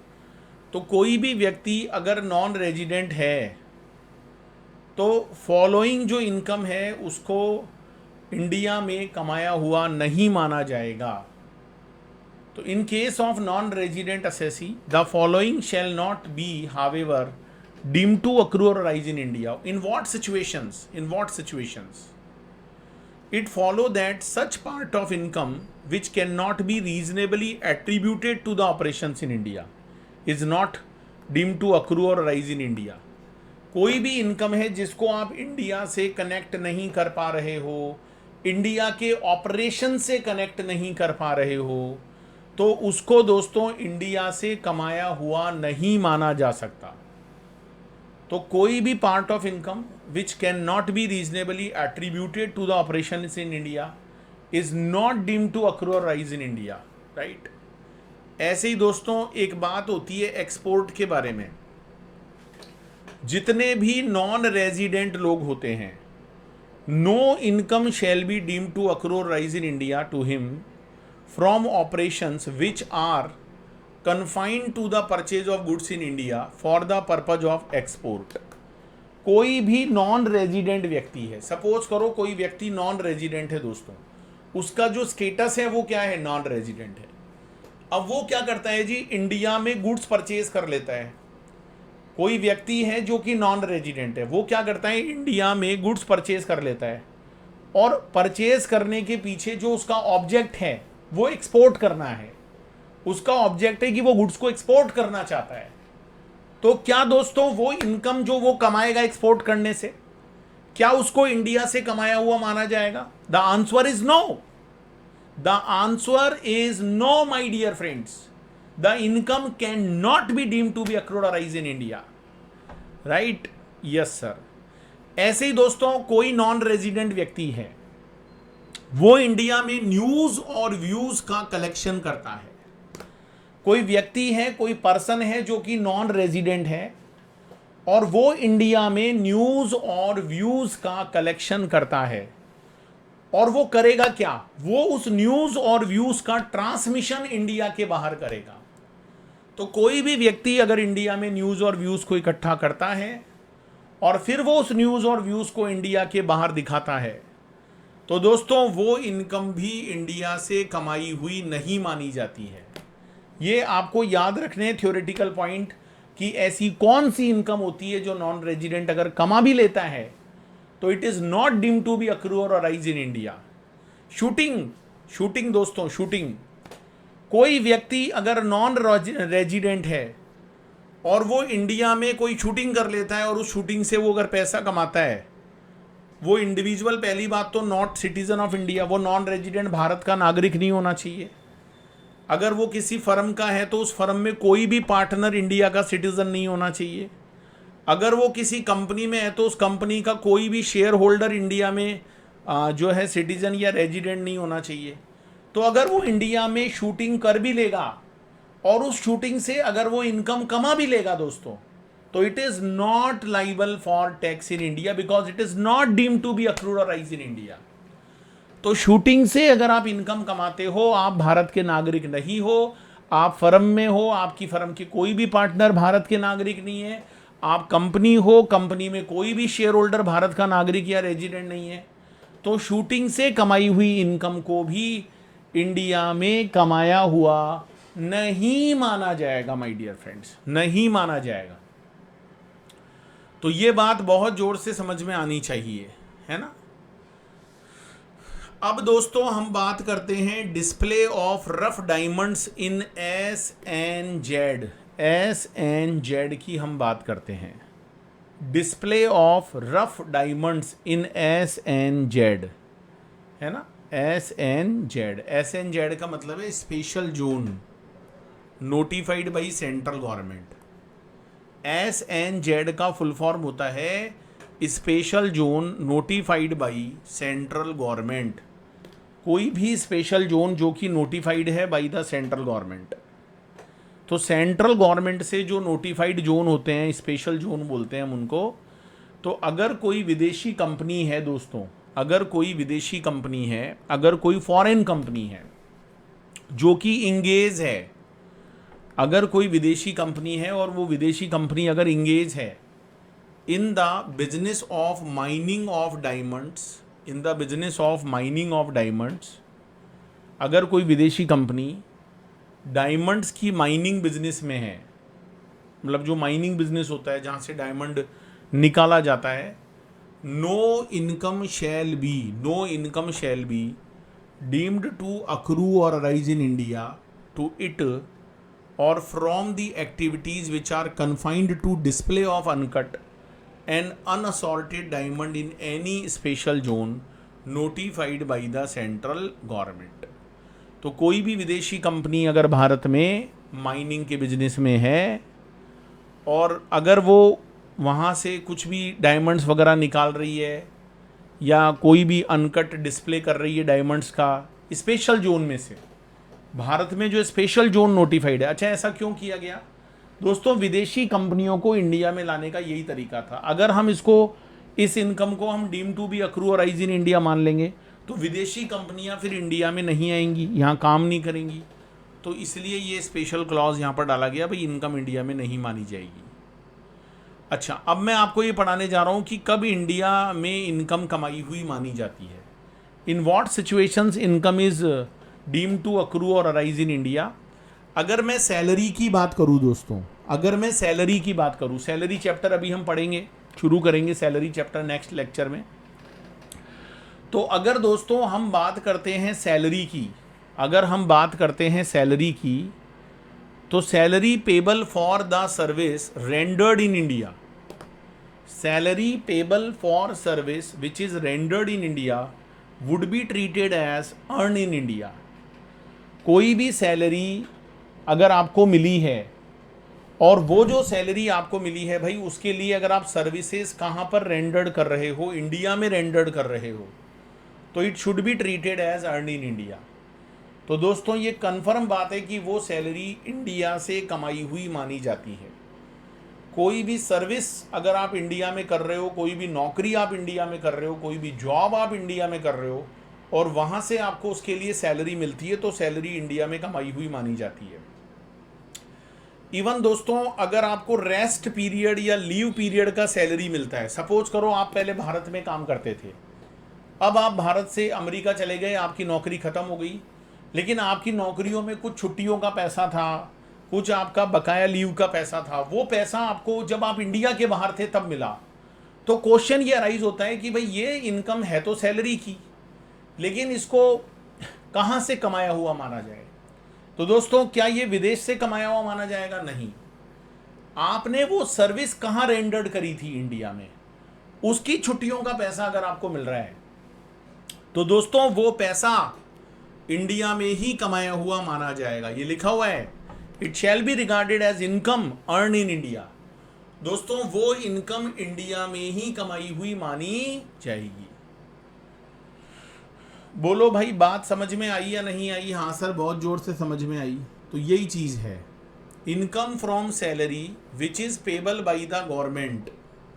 तो कोई भी व्यक्ति अगर नॉन रेजिडेंट है तो फॉलोइंग जो इनकम है उसको इंडिया में कमाया हुआ नहीं माना जाएगा। तो in case of non resident assessee, the following shall not be however deem to accrue और rise in India. In what situations? In what situations? It follow that such part of income which cannot be reasonably attributed to the operations in India is not deemed to accrue or rise in India. कोई भी income है जिसको आप India से connect नहीं कर पा रहे हो, इंडिया के ऑपरेशन से कनेक्ट नहीं कर पा रहे हो, तो उसको दोस्तों इंडिया से कमाया हुआ नहीं माना जा सकता। तो कोई भी part of income which can not be reasonably attributed to the operation in India is not deem to accrue और राइज इन इंडिया, राइट। ऐसे ही दोस्तों एक बात होती है एक्सपोर्ट के बारे में। जितने भी नॉन रेजिडेंट लोग होते हैं, no income shall be deem to accrue और rise in India to him from operations which are confined to the purchase of goods in India for the purpose of export। कोई भी non resident व्यक्ति है, suppose करो कोई व्यक्ति non resident है दोस्तों, उसका जो स्टेटस है वो क्या है? नॉन रेजिडेंट है। अब वो क्या करता है जी? इंडिया में गुड्स परचेज कर लेता है, कोई व्यक्ति है जो कि नॉन रेजिडेंट है, वो क्या करता है, इंडिया में गुड्स परचेज कर लेता है, और परचेज करने के पीछे जो उसका ऑब्जेक्ट है वो एक्सपोर्ट करना है। उसका ऑब्जेक्ट है कि वो गुड्स को एक्सपोर्ट करना चाहता है। तो क्या दोस्तों वो इनकम जो वो कमाएगा एक्सपोर्ट करने से, क्या उसको इंडिया से कमाया हुआ माना जाएगा? The answer is no. The answer is no my dear friends. The income can not be deemed to be accrued और rise in India, right? Yes sir. ऐसे ही दोस्तों कोई नॉन रेजिडेंट व्यक्ति है, वो इंडिया में न्यूज और व्यूज का कलेक्शन करता है। कोई व्यक्ति है, कोई पर्सन है जो कि नॉन रेजिडेंट है, और वो इंडिया में न्यूज और व्यूज का कलेक्शन करता है। और वो करेगा क्या? वो उस न्यूज और व्यूज का ट्रांसमिशन इंडिया के बाहर करेगा। तो कोई भी व्यक्ति अगर इंडिया में न्यूज और व्यूज को इकट्ठा करता है और फिर वो उस न्यूज और व्यूज को इंडिया के बाहर दिखाता है, तो दोस्तों वो इनकम भी इंडिया से कमाई हुई नहीं मानी जाती है। ये आपको याद रखने थ्योरेटिकल पॉइंट कि ऐसी कौन सी इनकम होती है जो नॉन रेजिडेंट अगर कमा भी लेता है तो it is not deemed to be accrue और राइज इन इंडिया। शूटिंग दोस्तों, शूटिंग। कोई व्यक्ति अगर नॉन रेजिडेंट है और वो इंडिया में कोई शूटिंग कर लेता है और उस शूटिंग से वो अगर पैसा कमाता है, वो इंडिविजुअल पहली बात तो नॉट सिटीजन ऑफ इंडिया, वो नॉन रेजिडेंट भारत का नागरिक नहीं होना चाहिए। अगर वो किसी फर्म का है तो उस फर्म में कोई भी पार्टनर इंडिया का सिटीजन नहीं होना चाहिए। अगर वो किसी कंपनी में है तो उस कंपनी का कोई भी शेयर होल्डर इंडिया में जो है सिटीजन या रेजिडेंट नहीं होना चाहिए। तो अगर वो इंडिया में शूटिंग कर भी लेगा और उस शूटिंग से अगर वो इनकम कमा भी लेगा दोस्तों, तो it is not liable for tax in India because it is not deemed to be accrued और राइज इन इंडिया। तो शूटिंग से अगर आप इनकम कमाते हो, आप भारत के नागरिक नहीं हो। आप फर्म में हो, आपकी फर्म के कोई भी पार्टनर भारत के नागरिक नहीं है। आप कंपनी हो, कंपनी में कोई भी शेयर होल्डर भारत का नागरिक या रेजिडेंट नहीं है, तो शूटिंग से कमाई हुई इनकम को भी इंडिया में कमाया हुआ नहीं माना जाएगा माय डियर फ्रेंड्स, नहीं माना जाएगा। तो ये बात बहुत जोर से समझ में आनी चाहिए, है ना। अब दोस्तों हम बात करते हैं display of rough diamonds in SNZ। SNZ की हम बात करते हैं, display of rough diamonds in SNZ, है ना। SNZ का मतलब है special zone notified by central government. SNZ का फुल फॉर्म होता है special zone notified by central government. कोई भी स्पेशल जोन जो कि नोटिफाइड है बाई द सेंट्रल गवर्नमेंट। तो सेंट्रल गवर्नमेंट से जो नोटिफाइड जोन होते हैं, स्पेशल जोन बोलते हैं हम उनको। तो अगर कोई विदेशी कंपनी है दोस्तों, अगर कोई विदेशी कंपनी है, अगर कोई फॉरेन कंपनी है जो कि इंगेज है, अगर कोई विदेशी कंपनी है और वो विदेशी कंपनी अगर इंगेज है in the business of mining of diamonds, in the business of mining of diamonds, अगर कोई विदेशी कंपनी डायमंड्स की माइनिंग बिजनेस में है, मतलब जो माइनिंग बिजनेस होता है जहाँ से डायमंड निकाला जाता है, no income shall be deemed to accrue और rise in India to it और from the activities which are confined to display of uncut and unassorted diamond in any special zone notified by the central government. तो कोई भी विदेशी company अगर भारत में mining के business में है और अगर वो वहाँ से कुछ भी डायमंड्स वगैरह निकाल रही है या कोई भी अनकट डिस्प्ले कर रही है डायमंड्स का स्पेशल जोन में से, भारत में जो स्पेशल जोन नोटिफाइड है। अच्छा, ऐसा क्यों किया गया दोस्तों? विदेशी कंपनियों को इंडिया में लाने का यही तरीका था। अगर हम इसको, इस इनकम को हम डीम टू बी अक्रू और राइज इन इंडिया मान लेंगे तो विदेशी कंपनियां फिर इंडिया में नहीं आएंगी, यहाँ काम नहीं करेंगी। तो इसलिए ये स्पेशल क्लॉज यहाँ पर डाला गया, भाई इनकम इंडिया में नहीं मानी जाएगी। अच्छा, अब मैं आपको ये पढ़ाने जा रहा हूँ कि कब इंडिया में इनकम कमाई हुई मानी जाती है। In what situations income is deem to accrue और अराइज इन इंडिया। अगर मैं सैलरी की बात करूँ दोस्तों, अगर मैं सैलरी की बात करूं, सैलरी चैप्टर अभी हम पढ़ेंगे, शुरू करेंगे सैलरी चैप्टर नेक्स्ट लेक्चर में। तो अगर दोस्तों हम बात करते हैं सैलरी की, अगर हम बात करते हैं सैलरी की, तो salary payable for the service rendered in India, salary payable for service which is rendered in India would be treated as earn in India. कोई भी सैलरी अगर आपको मिली है और वो जो सैलरी आपको मिली है भाई, उसके लिए अगर आप सर्विसेज कहाँ पर रेंडर्ड कर रहे हो, इंडिया में रेंडर्ड कर रहे हो, तो it should be treated as earn in India. तो दोस्तों ये कंफर्म बात है कि वो सैलरी इंडिया से कमाई हुई मानी जाती है। कोई भी सर्विस अगर आप इंडिया में कर रहे हो, कोई भी नौकरी आप इंडिया में कर रहे हो, कोई भी जॉब आप इंडिया में कर रहे हो और वहाँ से आपको उसके लिए सैलरी मिलती है, तो सैलरी इंडिया में कमाई हुई मानी जाती है। इवन दोस्तों अगर आपको रेस्ट पीरियड या लीव पीरियड का सैलरी मिलता है, सपोज करो आप पहले भारत में काम करते थे, अब आप भारत से अमेरिका चले गए, आपकी नौकरी खत्म हो गई, लेकिन आपकी नौकरियों में कुछ छुट्टियों का पैसा था, कुछ आपका बकाया लीव का पैसा था, वो पैसा आपको जब आप इंडिया के बाहर थे तब मिला। तो क्वेश्चन ये अराइज होता है कि भाई ये इनकम है तो सैलरी की, लेकिन इसको कहाँ से कमाया हुआ माना जाए? तो दोस्तों क्या ये विदेश से कमाया हुआ माना जाएगा? नहीं। आपने वो सर्विस कहाँ रेंडर्ड करी थी इंडिया में, उसकी छुट्टियों का पैसा अगर आपको मिल रहा है तो दोस्तों वो पैसा इंडिया में ही कमाया हुआ माना जाएगा। ये लिखा हुआ है, it shall be regarded as income earn in India. दोस्तों वो इनकम इंडिया में ही कमाई हुई मानी जाएगी। बोलो भाई बात समझ में आई या नहीं आई? हाँ सर बहुत जोर से समझ में आई। तो यही चीज़ है, income from salary which is payable by the government,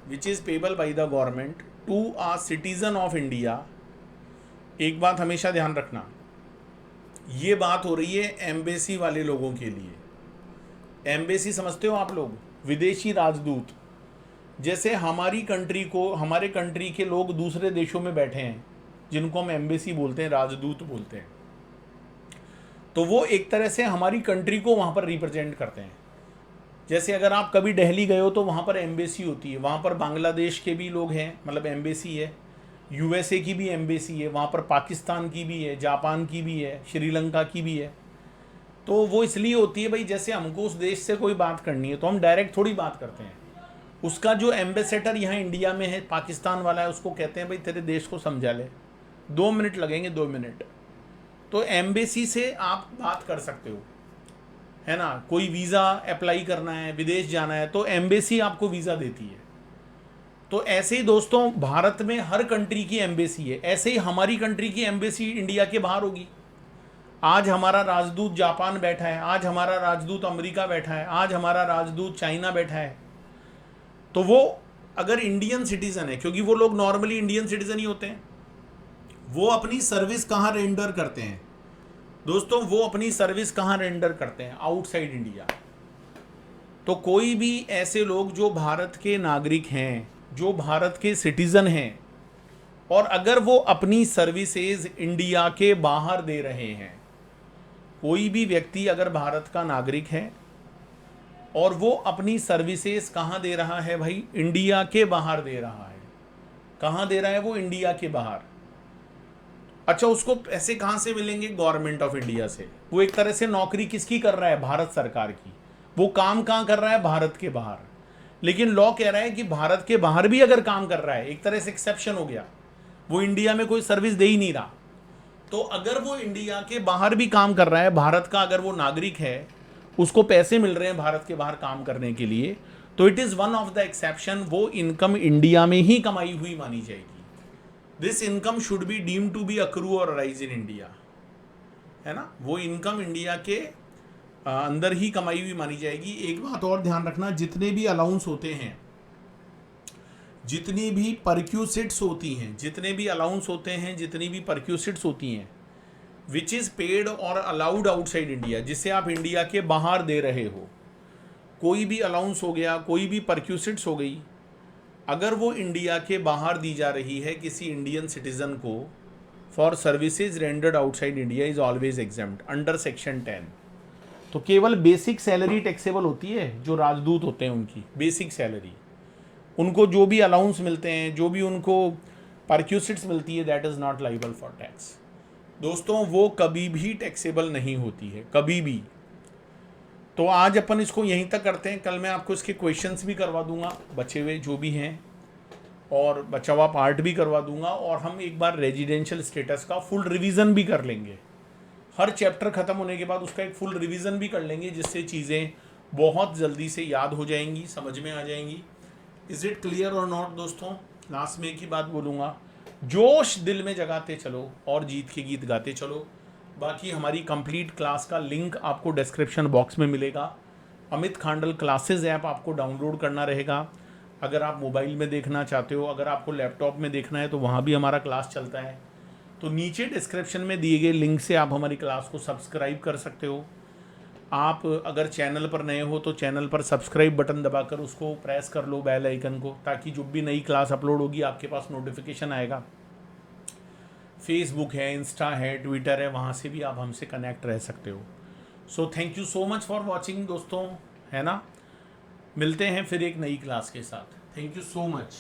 which is payable by the government to a citizen of India. एक बात हमेशा ध्यान रखना, ये बात हो रही है एम्बेसी वाले लोगों के लिए। एम्बेसी समझते हो आप लोग? विदेशी राजदूत। जैसे हमारी कंट्री को, हमारे कंट्री के लोग दूसरे देशों में बैठे हैं जिनको हम एम्बेसी बोलते हैं, राजदूत बोलते हैं, तो वो एक तरह से हमारी कंट्री को वहाँ पर रिप्रेजेंट करते हैं। जैसे अगर आप कभी दिल्ली गए हो तो वहाँ पर एम्बेसी होती है, वहाँ पर बांग्लादेश के भी लोग हैं, मतलब एम्बेसी है, यूएसए की भी एम्बेसी है, वहाँ पर पाकिस्तान की भी है, जापान की भी है, श्रीलंका की भी है। तो वो इसलिए होती है भाई, जैसे हमको उस देश से कोई बात करनी है तो हम डायरेक्ट थोड़ी बात करते हैं, उसका जो एम्बेसडर यहाँ इंडिया में है, पाकिस्तान वाला है, उसको कहते हैं भाई तेरे देश को समझा ले, 2 मिनट लगेंगे, 2 मिनट। तो एम्बेसी से आप बात कर सकते हो, है ना। कोई वीज़ा अप्लाई करना है, विदेश जाना है, तो एम्बेसी आपको वीज़ा देती है। तो ऐसे ही दोस्तों भारत में हर कंट्री की एम्बेसी है, ऐसे ही हमारी कंट्री की एम्बेसी इंडिया के बाहर होगी। आज हमारा राजदूत जापान बैठा है, आज हमारा राजदूत अमेरिका बैठा है, आज हमारा राजदूत चाइना बैठा है। तो वो अगर इंडियन सिटीजन है, क्योंकि वो लोग नॉर्मली इंडियन सिटीजन ही होते हैं, वो अपनी सर्विस कहाँ रेंडर करते हैं दोस्तों? वो अपनी सर्विस कहाँ रेंडर करते हैं? Outside India. तो कोई भी ऐसे लोग जो भारत के नागरिक हैं, जो भारत के सिटीजन हैं, और अगर वो अपनी सर्विसेज इंडिया के बाहर दे रहे हैं, कोई भी व्यक्ति अगर भारत का नागरिक है और वो अपनी सर्विसेज कहाँ दे रहा है भाई? इंडिया के बाहर दे रहा है। कहाँ दे रहा है वो? इंडिया के बाहर। अच्छा, उसको पैसे कहाँ से मिलेंगे? गवर्नमेंट ऑफ इंडिया से। वो एक तरह से नौकरी किसकी कर रहा है? भारत सरकार की। वो काम कहाँ कर रहा है? भारत के बाहर। लेकिन लॉ कह रहा है कि भारत के बाहर भी अगर काम कर रहा है, एक तरह से एक्सेप्शन हो गया, वो इंडिया में कोई सर्विस दे ही नहीं रहा, तो अगर वो इंडिया के बाहर भी काम कर रहा है, भारत का अगर वो नागरिक है, उसको पैसे मिल रहे हैं भारत के बाहर काम करने के लिए, तो it is one of the exception, वो इनकम इंडिया में ही कमाई हुई मानी जाएगी। This income should be deemed to be accrue और राइज इन इंडिया, है ना। वो इनकम इंडिया के अंदर ही कमाई हुई मानी जाएगी। एक बात और ध्यान रखना, जितने भी अलाउंस होते हैं, जितनी भी परक्यूसिट्स होती हैं, जितने भी अलाउंस होते हैं, जितनी भी परक्यूसिट्स होती हैं, विच इज़ पेड और अलाउड आउटसाइड इंडिया, जिसे आप इंडिया के बाहर दे रहे हो, कोई भी अलाउंस हो गया, कोई भी परक्यूसिट्स हो गई, अगर वो इंडिया के बाहर दी जा रही है किसी इंडियन सिटीजन को, for services rendered outside India is always exempt under section 10। तो केवल बेसिक सैलरी टैक्सेबल होती है, जो राजदूत होते हैं उनकी बेसिक सैलरी, उनको जो भी अलाउंस मिलते हैं, जो भी उनको परक्यूसिट्स मिलती है, that is not liable for tax. दोस्तों वो कभी भी टैक्सेबल नहीं होती है, कभी भी। तो आज अपन इसको यहीं तक करते हैं, कल मैं आपको इसके क्वेश्चंस भी करवा दूंगा बचे हुए जो भी हैं, और बचा हुआ पार्ट भी करवा दूंगा, और हम एक बार रेजिडेंशियल स्टेटस का फुल रिवीजन भी कर लेंगे। हर चैप्टर खत्म होने के बाद उसका एक फुल रिवीजन भी कर लेंगे, जिससे चीज़ें बहुत जल्दी से याद हो जाएंगी, समझ में आ जाएंगी। इज इट क्लियर और नॉट दोस्तों? लास्ट में एक ही बात बोलूँगा, जोश दिल में जगाते चलो और जीत के गीत गाते चलो। बाकी हमारी कंप्लीट क्लास का लिंक आपको डिस्क्रिप्शन बॉक्स में मिलेगा। अमित खांडल क्लासेस ऐप आपको डाउनलोड करना रहेगा। अगर आप मोबाइल में देखना चाहते हो, अगर आपको लैपटॉप में देखना है, तो वहाँ भी हमारा क्लास चलता है। तो नीचे डिस्क्रिप्शन में दिए गए लिंक से आप हमारी क्लास को सब्सक्राइब कर सकते हो। आप अगर चैनल पर नए हो तो चैनल पर सब्सक्राइब बटन दबाकर उसको प्रेस कर लो, बेल आइकन को, ताकि जब भी नई क्लास अपलोड होगी आपके पास नोटिफिकेशन आएगा। फेसबुक है, इंस्टा है, ट्विटर है, वहाँ से भी आप हमसे कनेक्ट रह सकते हो। So thank you so much for watching दोस्तों, है ना। मिलते हैं फिर एक नई क्लास के साथ। Thank you so much.